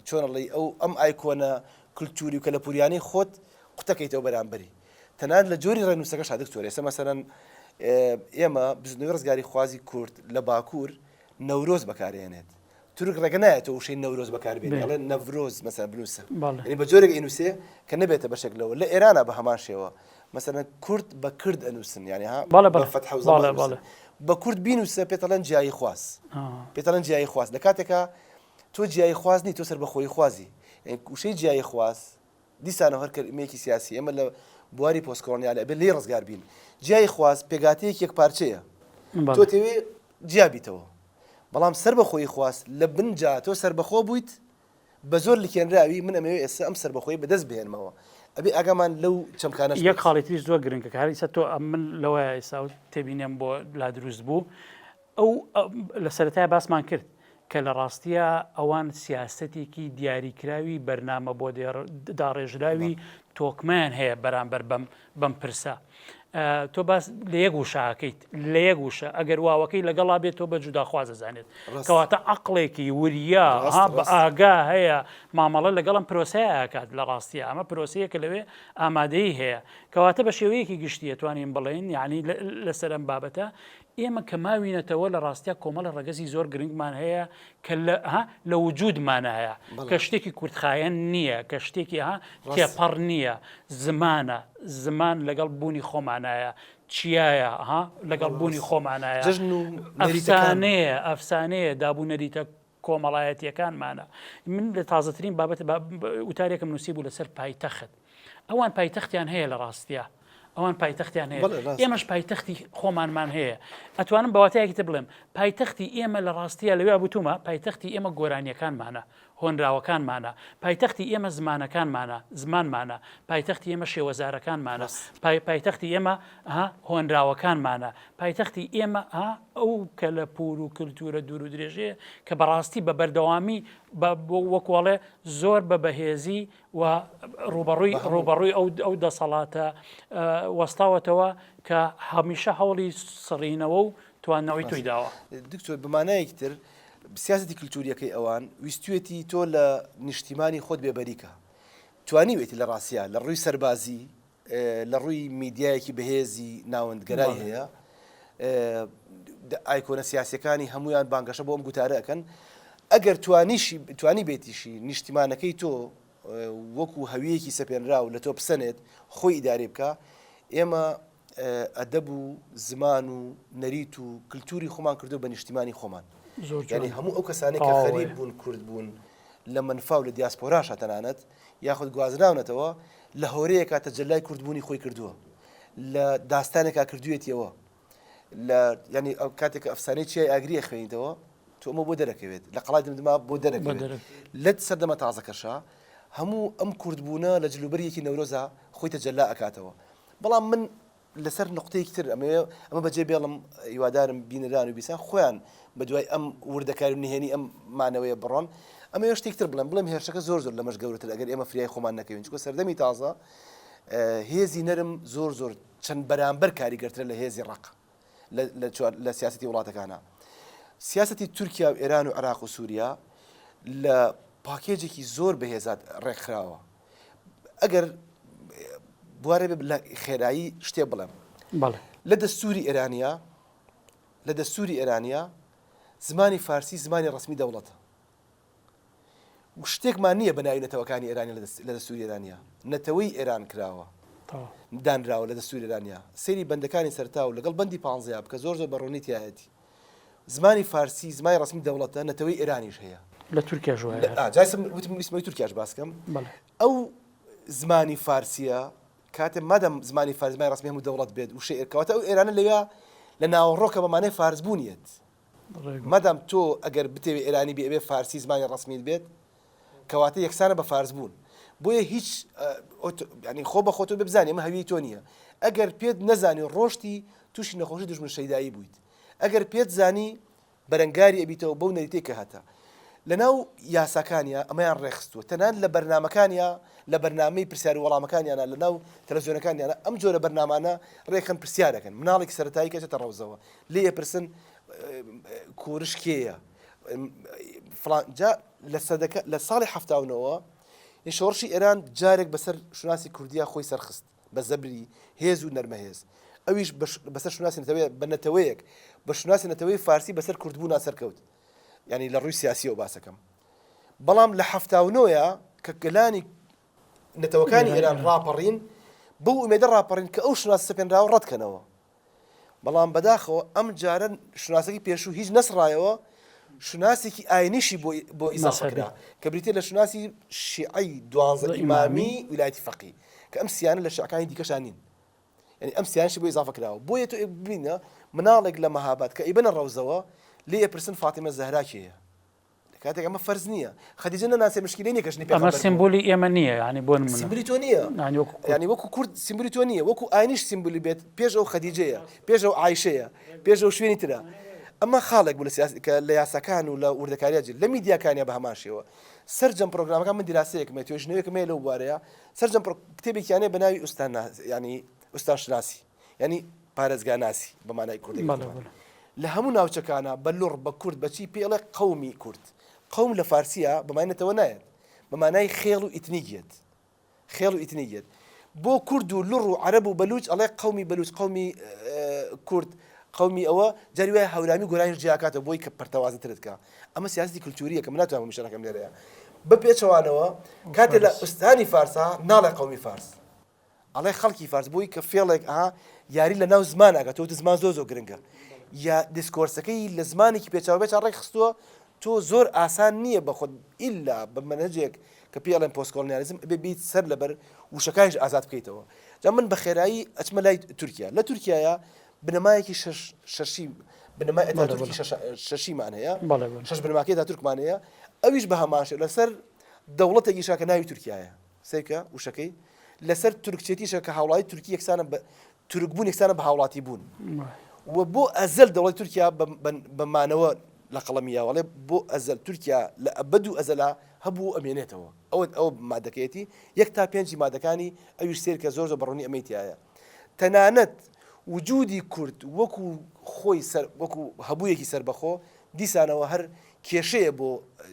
چۆنەڵی ئەم ئایکۆنە کللتوری و کە لە پوریانی خۆت قوتەکەیتەوە بەرامبەری تەنان لە جۆری ڕێنووسەکە شادکتۆر ئێستا مەسەرەن ئێمە بزنەوەی ڕزگاری خوازی کورد لە باکوور نەورۆز بەکارێنێت تورک ڕێگە نایەتەوە وشەی نەورۆز بەکاربێنێت نەڤرۆز مەسەن بنووسە بە جۆرێک ئینووسێ کە نەبێتە بەشێک لەوە لە ئێرانە بە هەمان شێوە مەسەرەن کورد بە کورد ئەنووسن یعنی بە فەتح و زەمان بە کورد بینوسە پێتەڵەن جیایی خواست پێتەڵەن جیایی خواست لە کاتێکە تۆ جیایی خواست نی تۆ سەر بە خۆی خوازی وشەی جیایی خواست دیسانە هەر کەلمەیەکی سیاسی ئەمە لە بواری پۆستکۆڵۆنیال ئەبێ لێ ڕزگار بین جیای خواست پێگاتەیەک یەک پارچەیە تۆ تەوێ جیابیتەوە بەڵام سەر بەخۆی خواست لە بنجا تۆ سەربەخۆ بوویت بە زۆر لکێنراوی من ئەمەوێ ئێستا ئەم سەربەخۆی بەدەست بهێنمەوە ئەبێ ئاگامان لەو چەمکانە یەک خاڵێتی زۆر گرنگە کە هەر ئێستا تۆ من لەوەیە ئێستا تێبینێم بۆ لا دروست بوو ئەو لە سەرەتای باسمان کرد کە لە ڕاستیە ئەوان سیاسەتێکی دیاریکراوی بەرنامە بۆ داڕێژراوی تۆکمان هەیە بەرامبەر بەم پرسە تۆ باس لە یەک وشەکەیت لە یەک وشە ئەگەر واوەکەی لەگەڵا بێت تۆ بە جوداخواز دەزانێت کەواتە عەقڵێکی وریە بە ئاگا هەیە مامەڵە لەگەڵم پرۆسەیە ئاکات لە ڕاستیە ئەمە پرۆسەیەکە لەوێ ئامادەی هەیە کەواتە بە شێوەیەکی گشتیە توانین بڵێن یعنی لەسەر ئەم بابەتە ئێمە کە ماوینەتەوە لە ڕاستیە کۆمەڵە ڕەگەزی زۆر گرنگمان هەیە کە لە وجودمانە هەیە کە شتێکی کورتخایەن نییە کە شتێکی تێپەڕ نییە زمانە زمان لەگەڵ بوونی خۆمانایە چیایە لەگەڵ بوونی خۆمانایە ئەفسانەیە دابوو نەریتە کۆمەڵایەتیەکانمانە من لە تازەترین بابەت وتارێکم نووسی بوو لەسەر پایتەخت ئەوان پایتەختیان هەیە لە ڕاستیە ئەوان پایتەختیان هەیە ئێمەش پایتەختی خۆمانمان هەیە ئەتوانم بەواتایەکی تر بڵێم پایتەختی ئێمە لە ڕاستیە لەوێ بوتومە پایتەختی ئێمە گۆرانیەکانمانە هۆنراوەکانمانە پایتەختی ئێمە زمانمانە پایتەختی ئێمە شێوەزارەکانمانە پایتەختی ئێمە هۆنراوەکانمانە پایتەختی ئێمە ئەو کە لە پور و کللتورە دوور و درێژەیە کە بەڕاستی بە بەردەوامی وەکوڵێ زۆر بە بەهێزی و ڕوبەڕووی ئەو دەسەڵاتە وەستاوەتەوە کە هەمیشە هەوڵی سڕینەوە و توانەوەی توی داوە دکتۆر بمانایەکی تر سیاسەتی کللتوریەکەی ئەوان ویستوێتی تۆ لە نیشتیمانی خۆت بێبەریکە توانیوێتی لە ڕاستیە لە ڕووی سەربازی لە ڕووی میدیایەکی بەهێزی ناوەندگەرای هەیە ئایکۆنە سیاسەکانی هەمویان بانگەشە بۆ ئەم گوتارە ئەکەن ئەگەر توانی بێتیشی نیشتیمانەکەی تۆ وەکو هەویەکی سەپێنرا و لە تۆ پسەنێت خۆی ئیدارێ بکە ئێمە ئەدەب و زمان و نەریت و کللتوری خۆمان کردو بە نیشتیمانی خۆمان یعنی هەموو ئەو کەسانی کە خەریب بوون کورد بوون لە منفا و لە دیاسپۆراشە تەنانەت یاخود گوازراونەتەوە لە هۆرەیەکە تەجەلای کوردبوونی خۆی کردووە لە داستانێکا کردوێتیەوە لە ینی ئەو کاتێک ئەفسانەی چیای ئاگریە خوێنیتەوە تۆ ئەمە بۆ دەرەکەوێت لە قەڵای دمدما بۆ دەرەکەوێت لەت سەردەمە تازەکەشە هەموو ئەم کوردبوونە لە جلوبەرێکی نەورۆزە خۆی تەجەلا ئەکاتەوە بەڵام من لەسەر نقطەیەکی تر ئەمە بەجێ بێڵم هیوادارم بینەران و بیسان خۆیان بە دوای ئەم وردەکاری نهێنی ئەم مانەوەیە بڕۆن ئەمە شتێک تر بڵێم هێرشەکە زۆر لەمەش گەورەتر ئەگەر ئێمە فریای خۆمان نەکەوین چکۆ سەردەمی تازە هێزی نەرم زۆر چەند بەرامبەر کاریگەرترە لە هێزی ڕق لە سیاسەتی وڵاتەکانە سیاسەتی تورکیا و ئێران و عێراق و سووریا لە پاکێجێکی زۆر بەهێزات ڕێکخراوە ئەگەر بوارێ لە خێرایی شتێ بڵێم لە دەستوری ئێرانیا زمانی فارسی زمانی ڕسمی دەوڵەتە شتێکمان نییە بە ناوی نەتەوەکانی ئێرانی لە دەستوری ئێرانیا نەتەوەی ئێران کراوە دانراوە لە دەستوری ئێرانیا سەیری بەندەکانی سەرتا و لەگەڵ بەندی 15 بکە زۆر بەڕۆنی تایەتی زمانی فارسی زمانی ڕسمی دەوڵەتە نەتەوەی ئێرانیش هەیە لە تورکیا ژوەیە تورکیاش باسکەم ئەو زمانی فارسیە کاتێ مادەم زمانی فارسی زمانی ڕسمی هەموو دەوڵەت بێت و شێعرکەواتە ئەو ئێرانە لەوێ لە ناوەڕۆکە بەمانەی فارس بوونیت مادام تۆ ئەگەر بتێوێ ئێرانی بێ فارسی زمانی ڕسمیت بێت کەواتە یەکسانە بە فارس بوون بۆیە هیچ ینی خۆ بە خۆتۆ ببزانانی ئەمە هەویی تۆ نییە ئەگەر پێت نەزانی ڕۆشتی تووشی نەخۆشی دژمن شەیدایی بوویت ئەگەر پێت زانی بەرەنگاری ئەبیتەوە بەو نەریتەی کە هەتا لەناو یاساکانیە ئەمەیان ڕێخستووە تەنان لە بەرنمەکانیە لە بەرنامەی پرسیار وەڵامەکانیانە لەناو تەلەڤیزیۆنەکانیانە ئەم جۆرە بەرنامانە ڕێکخەن پرسیارەکەن مناڵێکی سەرەتایی کەچێتە ڕەوزەوە لێ ئەپرسن کوورش کێیە لە ساڵی هەفتاونەوە شۆڕشی ئێران جارێک بەسەر شوناسی کوردیا خۆی سەرخست بە زەبری هێز و نەرمەهێز ئەویش بەسەر شوناسی نەتەوەیە بە نەتەوەیەک بە شوناسی نەتەوەی فارسی بەسەر کوردبوونا سەرکەوت ینی لە ڕووی سیاسیەوە باسەکەم بەڵام لە هەفتاونەوەیە کە گەلانی نەتەوەکانی ئێران ڕاپەڕین بەو ئومێدە ڕاپەڕین کە ئەو شوناسی سەپێنراوە ڕەتکەنەوە بەڵام بەداخەوە ئەم جارە شوناسەکی پێشوو هیچ نەسڕایەوە شناسێکی ئاینیشی بۆ ئیزافەکرا کە بریتێ لە شناسی شیعی 12 ئیمامی ویلایەتی فەقیه کە ئەم سیانە لە شیعەکانی دیکەشان نین یعنی ئەم سیانشی بۆ ئیزافە کراوە بۆیە تۆ ببینە مناڵێک لە مەهابەت کە ئیبنە ڕەوزەوە لێ ئەپرسن فاتیمە زەهرا کێیە کاتێک ئەمە فەرز نییە خەدیجە نەناسێ مشکلەی نییە کەژنی ئەمە سیمبولی ئێمە نییە ینی بۆ نمونە سیمبولی تۆ نییە ینی وەکو کورد سیمبولی تۆ نییە وەکو ئاینیش سیمبولی بێت پێش ئەو خەدیجەیە پێش ئەو عایشەیە پێش ئەو شوێنی ترە ئەمە خاڵێک بوو لە یاساکان و لە وردەکاریە لە میدیاکانیا بە هەماشەوە سەرجەم پرۆگرامەکان من دیراسەیەکمە توێژنەوەیەکمێ لەو بوارەیە سەرجەم کتێبێکیانێ بە ناوی ئوستان ینی ئوستان شناسی ینی پارێزگاناسی بە مانای کوردی لە هەموو ناوچەکانە بە لوڕ بە کورد بەچی پێڵێ قەومی کورد قەوم لە فارسیە بەمانێتەوە نایەت بە مانای خێڵ و ئیتنیگێت خێڵ و ئیتنیگێت بۆ کورد و لوڕ و عەرەب و بەلوچ ئەڵێ قەومی بەلوچ قەومی کورد قەومی ئەوە جاری وایە هەورامی گۆرانی جیاکاتەوە بۆی کە پەرتەوازنترت کە ئەمە سیاسی کولتوریە کە من ناتوانم میشەڕەکەم لێرەیە بە پێچەوانەوە کاتێ لە ئوستانی فارسا ناڵێ قەومی فارس ئەڵێ خەڵکی فارس بۆی کە فێڵێک یاری لە ناو زمانەکە تۆ زمان زۆر گرنگە یا دیسکۆرسەکەی لە زمانێکی پێچاوبێت ڕێک خستووە تۆ زۆر ئاسان نییە بە خۆت ئیلا بە مەنهەجێک کە پێڵێن پۆستکۆڵنیالیزم بێت سەر لەبەر وشەکانیش ئازاد بکەیتەوە جا من بە خێرایی ئەچمە لای تورکیا لە تورکیایە بنەمایەکی شەشی بنەمای ئەتاتورکی شەشیمان هەیە شەش بنەماکەی ئەتاتورکمان هەیە ئەویش بە هەماشە لەسەر دەوڵەتێکی شاکە ناوی تورکیایە سێکە وشەکەی لەسەر تورکچێتیشە کە هاوڵاتی تورکی یەکسانە بە تورکبوون یەکسانە بە هاوڵاتی بوون و بۆ ئەزەل دەوڵەتی تورکیا بەمانەوە لە قەڵەمیاوەڵێ بۆ ئەزەل تورکیا لە ئەبەد و ئەزەلا هەبوو ئەمێنێتەوە ئەو مادەکەیەتی یەک تا پێنجی مادەکانی ئەویش سێر کە زۆر بەڕوونی ئەمەیتیایە تەنانەت وجودی کورد وەکو خۆی وەکو هەبوویەکی سربەخۆ دیسانەوە هەر کێشەیە بۆ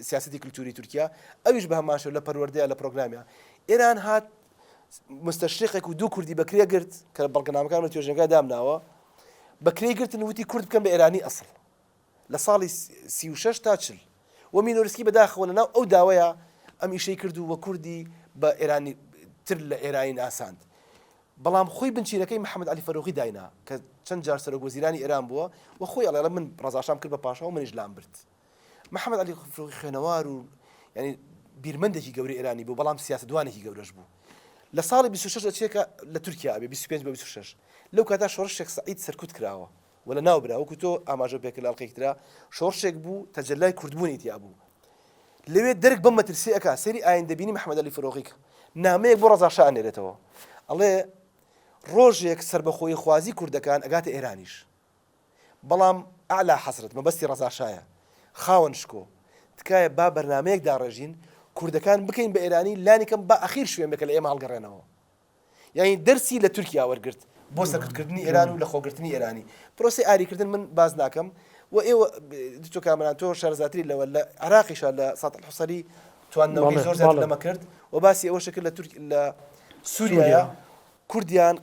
سیاسەتی کللتوری تورکیا ئەویش بە هەماشە لە پەروەردەیە لە پرۆگرامیا ئێران هات مستەشریقێک و دوو کوردی بەکرێ گرت کە بەڵگەنامەکان لە توێژنەکە دامناوە بەکرێ گرتن وتی کورد بکەن بە ئێرانی ئەسڵ لە ساڵی 36 تا 40 و مینۆرسکی بەداخەوە لەناو ئەو داوایە ئەم ئیشەی کرد و وە کوردی بە ئێرانی تر لە ئێرانی ناساند بەڵام خۆی بنچینەکەی محەممەد علی فەرۆخی داینا کە چەند جار سەرۆکوەزیرانی ئێران بووە و خۆی ئەڵێ من ڕزاشام کرد بە پاشا و منیش لام برد محەممەد علی فەرۆخی خوێنەوار و ینی بیرمەندێکی گەوری ئێرانی بوو بەڵام سیاسەتوانێکی گەورەش بوو لە ساڵی 26 ئەچێکە لە تورکیا بێ 25 بە 26 لەو کاتا شۆڕشێک سعید سەرکوت کراوە و لە ناو برا وەکو تۆ ئاماژە پێکرد لە ئەڵقەیەکی ترا شۆڕشێک بوو تەجەلای کوردبوونی تیا بوو لەوێ دەرک بەم مەترسی ئەکا سەری ئایندەبینی محەممەد علی فەرۆخی نامەیەک بۆ ڕەزاشا ئەنێرێتەوە ئەڵێ ڕۆژێک سربەخۆی خوازی کوردەکان ئەگاتە ئێرانیش بەڵام ئالا حەسرت مەبەستی ڕەزاشایە خاوەن شکۆ تکایە با بەرنمەیەک داڕێژین کوردەکان بکەین بە ئێرانی لانیکەم با ئەخیر شوێن بکە لە ئێمە هەڵگەڕێنەوە یعنی دەرسی لە تورکیا وەرگرت بۆ سەرکردنی ئێران و لە خۆگرتنی ئێرانی پرۆسی ئاریکردن من باز ناکەم و ئێوە تۆ کامران تۆ شارزاتری لەوە لە عراقیشە لە ساتڵ حوسەری توانەوەی زۆر زیاتر لەمە کرد و باسی ئەوە شکل لە سووریایە کوردیان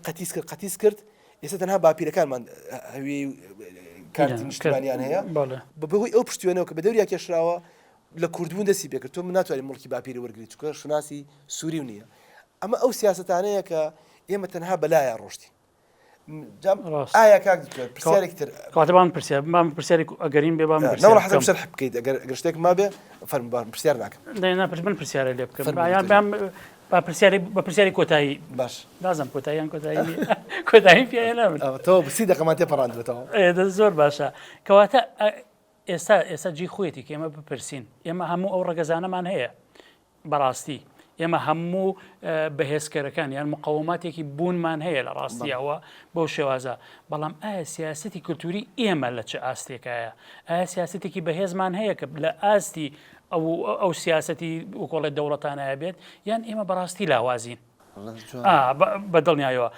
قەتیس کرد ئێستا تەنها باپیرەکانمان هەوی کارتی نیشتیمانیان هەیە بەهۆی ئەو پشتوێنەوە کە بە دەوریا کێشراوە لە کوردبوون دەستی پێکرد تۆ من ناتوانین مڵکی باپیری وەرگریت چونکە شناسی سووری و نییە ئەمە ئەو سیاسەتانەیە کە ئێمە تەنها بەلایە ڕۆشتی ئایا کاک پرسیارێکی تر کاتەبان پرسیاری ئەگەرین بێ نەوەڵ حەزم شەرح بکەیت ئەگەر شتێک ما بێ فەرموبار پرسیار ناکەم من پرسیارە لێ بکەم بە پرسیاری کۆتایی باش لازم کۆتاییان کۆتایی پێ نابن تۆ بسی دەقەمان تێپەڕاندرێتەوە زۆر باشە کەواتە ئێستا جی خۆیەتی کە ئێمە بپرسین ئێمە هەموو ئەو ڕێگەزانەمان هەیە بەڕاستی ئێمە هەموو بەهێزکەرەکان یان مقاوماتێکی بوونمان هەیە لە ڕاستیەوە بەو شێوازە بەڵام ئایا سیاسەتی کولتوری ئێمە لە چه ئاستێکایە ئایا سیاسەتێکی بەهێزمان هەیە کە لە ئاستی ئەو سیاسەتی وکۆڵێت دەوڵەتانایە بێت یان ئێمە بەڕاستی لاوازین بەدڵنیایەوە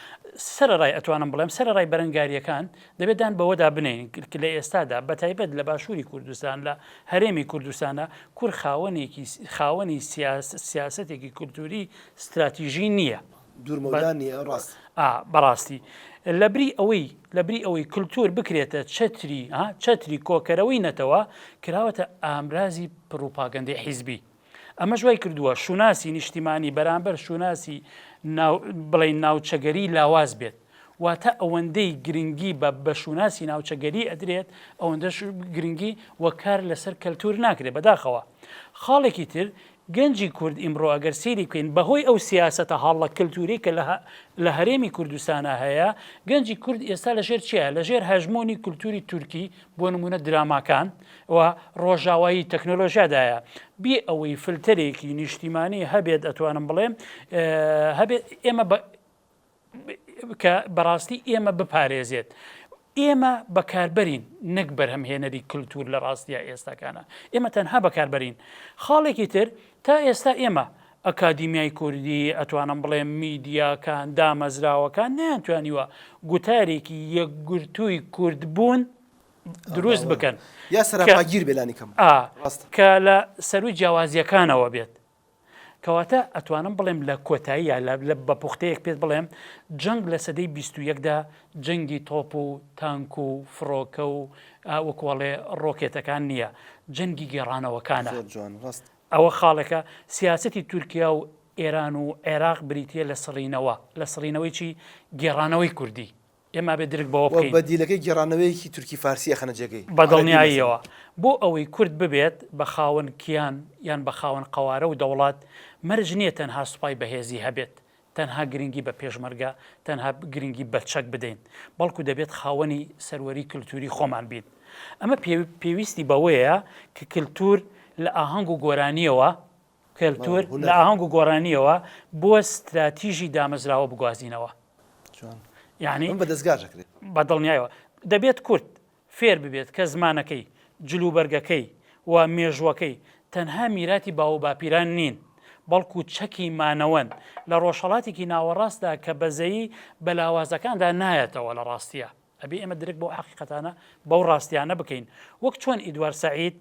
سەرڕای ئەتوانم بڵێم سەرڕای بەرەنگاریەکان دەبێتدان بەوەدا بنین لە ئێستادا بەتایبەت لە باشووری کوردستان لە هەرێمی کوردستانە کورد خاوەنی سیاسەتێکی کولتوری استراتیژی نییە بەڕاستی لەبری ئەوەی کولتور بکرێتە چەتری کۆکەرەوەی نەتەوە کراوەتە ئامرازی پروپاگەندەی حیزبی ئەمە ژوای کردووە شوناسی نیشتیمانی بەرامبەر شوناسی بڵێن ناوچەگەری لاواز بێت واتە ئەوەندەی گرنگی بە بەشوناسی ناوچەگەری ئەدرێت ئەوەندەش گرنگی وەکار لەسەر کەلتور ناکرێت بەداخەوە. خاڵێکی تر گەنجی کورد ئیمڕۆ ئەگەر سێری بکەین بەهۆی ئەو سیاسەتە هاڵە کەلتوری کە لە هەرێمی کوردستانە هەیە، گەنجی کورد ئێستا لەژێر چیە؟ لەژێر هەژمۆنی کولتوری تورکی بۆ نمونە دراماکان و ڕۆژاوایی تەکنۆلۆژیادایە. بێ ئەوەی فلتەرێکی نیشتیمانی هەبێت ئەتوانم بڵێم هەبێت ئێمە کە بەڕاستی ئێمە بپارێزێت. ئێمە بەکاربەرین نەک بەرهەمهێنەری کولتور لە ڕاستیە ئێستاکانە، ئێمە تەنها بەکاربەرین. خاڵێکی تر تا ئێستا ئێمە ئەکادیمیای کوردی ئەتوانم بڵێم میدیاکان دامەزراوەکان نەیانتوانیوە گوتارێکی یەکگرتووی کوردبوون دروست بکەن یا سەرپاگیر بێلانی کەم کە لە سەروی جیاوازیەکانەوە بێت. کەواتە ئەتوانم بڵێم لە کۆتاییە لە بە پوختەیەک پێت بڵێم جەنگ لە سەدەی 21دا جەنگی تۆپ و تانک و فڕۆکە و وەکوڵێ ڕۆکێتەکان نییە، جەنگی گێڕانەوەکانە. ئەوە خاڵێکە سیاسەتی تورکیا و ئێران و عێراق بریتە لە سڕینەوەی چی گێڕانەوەی کوردی. ئێمە بێ درک بەوە بکەین بەدیلەکەی گێڕانەوەیکی تورکی فارسی خەنە جێگەی بەدڵنیاییەوە بۆ ئەوەی کورد ببێت بە خاوەن کیان یان بە خاوەن قەوارە و دەوڵات مەرج نییە تەنها سوپای بەهێزی هەبێت، تەنها گرنگی بە پێشمەرگە، تەنها گرنگی بە چەک بدەین، بەڵکو دەبێت خاوەنی سەروەری کللتوری خۆمان بین. ئەمە پێویستی بەوەیە کە کللتور لە ئاهەنگ و گۆرانیەوە کللتور لە ئاهەنگ و گۆرانیەوە بۆ استراتیژی دامەزراوە بگوازینەوە. یعنی بەدڵنیایەوە دەبێت کورد فێر ببێت کە زمانەکەی جلوبەرگەکەی و مێژوەکەی تەنها میراتی باو باپیران نین، بەڵکو چەکی مانەوەن لە ڕۆژهەڵاتێکی ناوەڕاستدا کە بەزەیی بەلاوازەکاندا نایەتەوە لە ڕاستیە. ئەبێ ئێمە درک بۆ حەقیقەتانە بەو ڕاستیانە بکەین. وەک چۆن ئیدوار سەعید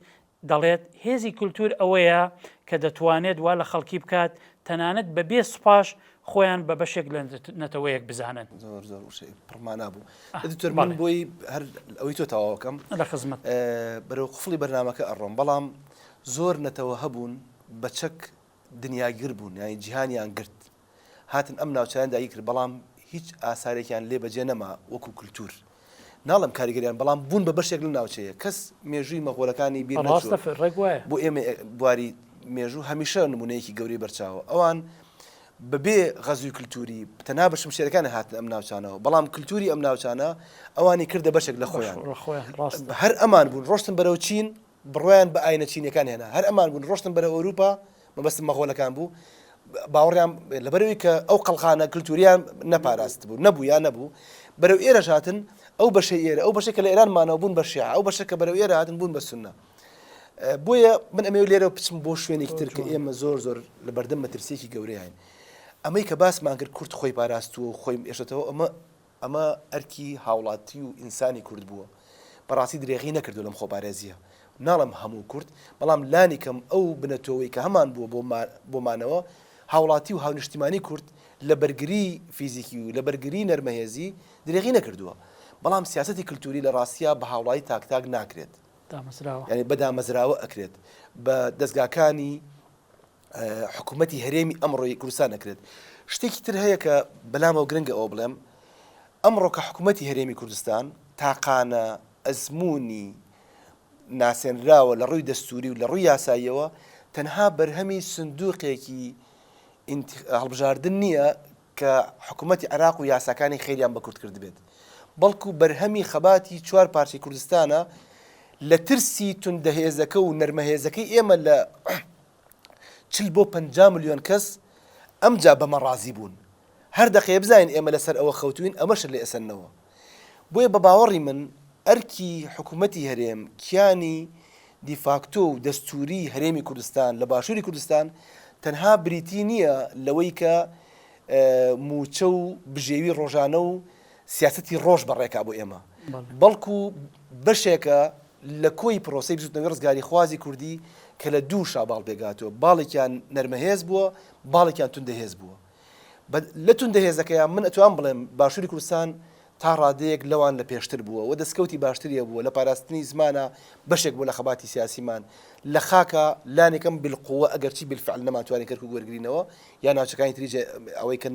دەڵێت هێزی کولتور ئەوەیە کە دەتوانێت وا لە خەڵکی بکات تەنانەت بە بێ سوپاش خۆیان بە بەشێک لە نەتەوەیەک بزانن. زۆر پڕمانە بوو. دکتۆر بۆی هەر ئەوەی تۆ تەواوەکەم لە خزمەت بەرەو قفڵی بەرنامەکە ئەڕۆم، بەڵام زۆر نەتەوە هەبوون بە چەک دنیاگیر بوون، یانی جیهانیان گرت هاتن ئەم ناوچیان دایی کرد، بەڵام هیچ ئاسارێکیان لێ بەجێ نەما وەکو کولتور. ناڵم کاریگەریان، بەڵام بوون بە بەشێک لە ناوچەیە کەس مێژووی مەغۆلەکانی بیر نەچووە. بۆ ئێمە بواری مێژوو هەمیشە نمونەیەکی گەوری بەرچاوە. ئەوان بەبێ غەزوی کللتوری تەنها بە شمشێرەکانی هاتن ئەم ناوچانەوە، بەڵام کللتوری ئەم ناوچانە ئەوانی کردە بەشێک لە خۆیان. هەر ئەمان بوون ڕۆشتن بەرەو چین، بڕۆیان بە ئاینە چینەکان هێنا، هەر ئەمان بوون ڕۆشتن بەرە ئەوروپا، مەبەستم مەغۆلەکان بوو، باوەڕیان لەبەرەوەی کە ئەو قەڵخانە کللتوریان نەپاراست بوو، نەبوو یا نەبوو، بەرەو ئێرە هاتن ئەو بەشەی ئێرە، ئەو بەشێک لە ئێرانمانەوە بوون بە شیعە، ئەو بەشەکە بەرەو ئێرە هاتن بوون بە سوننە. بۆیە من ئەمە لێرە بچم بۆ شوێنێکی تر کە ئێمە زۆر لە بەردەم مەترسیێکی گەورەیان. ئەمەی کە باسمان کرد کورد خۆی پاراستووە و خۆی ئێشتەوە، ئەمە ئەرکی هاوڵاتی و ئینسانی کورد بووە. بەڕاستی درێغی نەکردو لەم خۆپارێزیە. ناڵم هەموو کورد، بەڵام لانی کەم ئەو بنەتەوەی کە هەمان بووە بۆمانەوە هاوڵاتی و هاونیشتیمانی کورد لە بەرگری فیزیکی و لە بەرگری نەرمەهێزی درێغی نەکردووە. بەڵام سیاسەتی کللتوری لە ڕاستیە بە هاوڵایی تاک ناکرێت، ینی بەدامەزراوە ئەکرێت، بە دەستگاکانی حکوومەتی هەرێمی ئەمڕۆی کوردستان نەکرێت. شتێکی تر هەیە کە بەلامەوە گرنگە ئەوە بڵێم، ئەمڕۆ کە حکوومەتی هەرێمی کوردستان تاقانە ئەزمموی ناسێنراوە لە ڕووی دەستوری و لە ڕووی یاساییەوە، تەنها بەرهەمی سندوقێکی هەڵبژاردن نییە کە حکوومەتی عێراق و یاساکانی خێریان بە کورد کرد بێت، بەڵکو بەرهەمی خەباتی 4 پارچەی کوردستانە لە ترسی توندەهێزەکە و نەرمەهێزەکەی ئێمە لە 40 بۆ 50 ملیۆن کەس ئەمجا بەمە ڕازی بوون. هەر دەقێ بزانین ئێمە لەسەر ئەوە خەوتوین، ئەمەش لێ ئەسەنەوە. بۆیە بە باوەڕی من ئەرکی حکوومەتی هەرێم کیانی دیفاکتۆ و دەستوری هەرێمی کوردستان لە باشووری کوردستان تەنها بریتی نییە لەوەی کە موچە و بژێوی ڕۆژانە و سیاسەتی ڕۆژ بەڕێکا بۆ ئێمە، بەڵکو بەشێکە لە کۆی پرۆسەی بزوتنەوەی ڕزگاری خوازی کوردی کە لە دوو شاباڵ پێگاتەوە، باڵێکیان نەرمەهێز بووە، باڵێکیان توندەهێز بووە. لە توندەهێزەکەیان من ئەتوان بڵێم باشووری کوردستان تا ڕادەیەک لەوان لە پێشتر بووە و دەستکەوتی باشتریە بووە لە پاراستنی زمانە بەشێک بوو لە خەباتی سیاسیمان لە خاکە لانێکم بالقووە ئەگەرچی بالفعل نەماتوانین کەرکوو وەرگرینەوە یا ناوچەکانی تریجە ئەوەی کە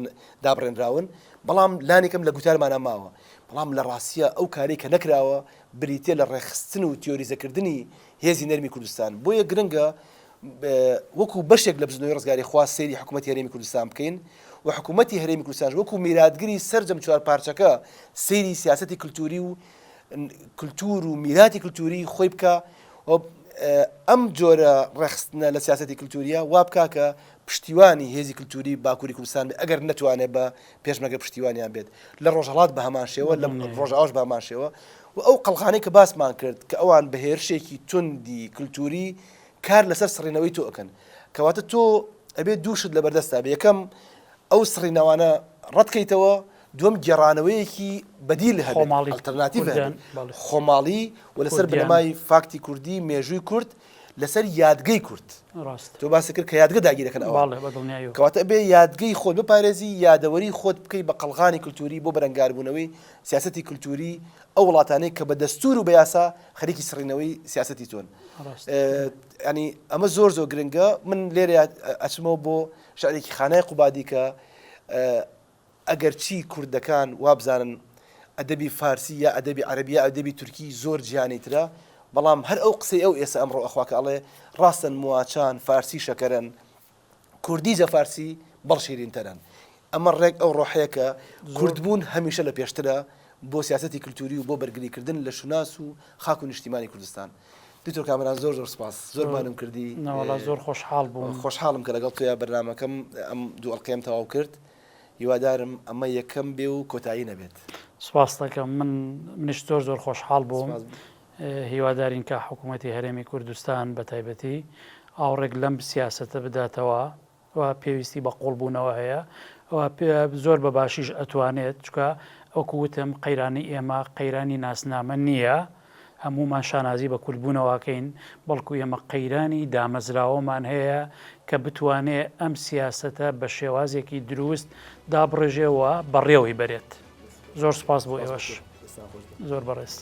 دابڕێنراون بەڵام لانێکم لە گوتارمانە ماوە بەڵام لە ڕاستیە ئەو کارێک کە نەکراوە بریتێ لە ڕێخستن و تیۆریزەکردنی هێزی نەرمی کوردستان بۆیە گرنگە وەکو بەشێک لە بزنەوەی ڕزگاری خوا سەیری حکوومەتی هەرێمی کوردستان بکەین و حکوومەتی هەرێمی کوردستان وەکو میراتگری سەرجەم چوار پارچەکە سەیری سیاسەتی کللتوری و کللتور و میراتی کللتوری خۆی بکە ئەم جۆرە ڕێخستنە لە سیاسەتی کللتوریە وا بکا کە پشتیوانی هێزی کللتوری باکووری کوردستان ئەگەر نەتوانێت بە پێشمەگە پشتیوانیان بێت لە ڕۆژهەڵات بە هەمان شێوە لە ڕۆژئاوش بە هەمان شێوە و ئەو قەڵخانەی کە باسمان کرد کە ئەوان بە هێرشێکی توندی کللتوری کار لەسەر سڕینەوەی تۆ ئەکەن کەواتە تۆ ئەبێت دووشت لە بەردەستا بێ یەکەم ئەو سڕینەوانە ڕەتکەیتەوە دوم گێڕانەوەیەکی بەدیل هەبێت ئەڵتەرناتیڤ خۆماڵی و لەسەر بنەمای فاکتی کوردی مێژووی کورد لەسەر یادگەی کورد تۆ باسی کرد کە یادگە داگیرەکەن ئەوە کەواتە ئەبێ یادگەی خۆت بپارێزی یادەوەری خۆت بکەی بە قەڵغانی کللتوری بۆ بەرەنگاربوونەوەی سیاسەتی کللتوری ئەو وڵاتانەی کە بە دەستور و بە یاسا خەریکی سڕینەوەی سیاسەتی تۆن ینی ئەمە زۆر گرنگە من لێرە ئەچمەوە بۆ شعرێکی خانای قوبادی کە ئەگەرچی کوردەکان وابزانن ئەدەبی فارسی یا ئەدەبی عەرەبی یا ئەدەبی تورکی زۆر جیانیترە بەڵام هەر ئەو قسەی ئەو ئێستا ئەمڕۆ ئەخواکە ئەڵێ ڕاستن مواچان فارسی شەکەرن کوردیجە فارسی بەڵ شیرینتەرن ئەمە ڕێک ئەو ڕۆحەیە کە کوردبوون هەمیشە لە پێشترە بۆ سیاسەتی کللتوری و بۆ بەرگریکردن لە شوناس و خاک و نیشتیمانی کوردستان دکتۆر کامران زۆر سپاس زۆرمانم کردی زۆر خۆشحاڵ بووم خۆشحاڵم کە لەگەڵ تۆیا بەرنامەکەم ئەم دوو ئەڵقەیەم تەواو کرد هیوادارم ئەمە یەکەم بێ و کۆتایی نەبێت سپاس دەکەم منیش زۆر خۆشحاڵ بووم هیوادارین کە حکوومەتی هەرێمی کوردستان بە تایبەتی ئاوڕێک لەم سیاسەتە بداتەوە و پێویستی بە قوڵبوونەوە هەیە زۆر بە باشیش ئەتوانێت چکە ئەوکو وتم قەیرانی ئێمە قەیرانی ناسنامە نییە هەمومان شانازی بە کورتبوونەوەکەین بەڵکو ئێمە قەیرانی دامەزراوەمان هەیە کە بتوانێت ئەم سیاسەتە بە شێوازێکی دروست دابڕێژێەوە بەڕێوەی بەرێت زۆر سپاس بۆ ئێوەش زۆر بەڕێست.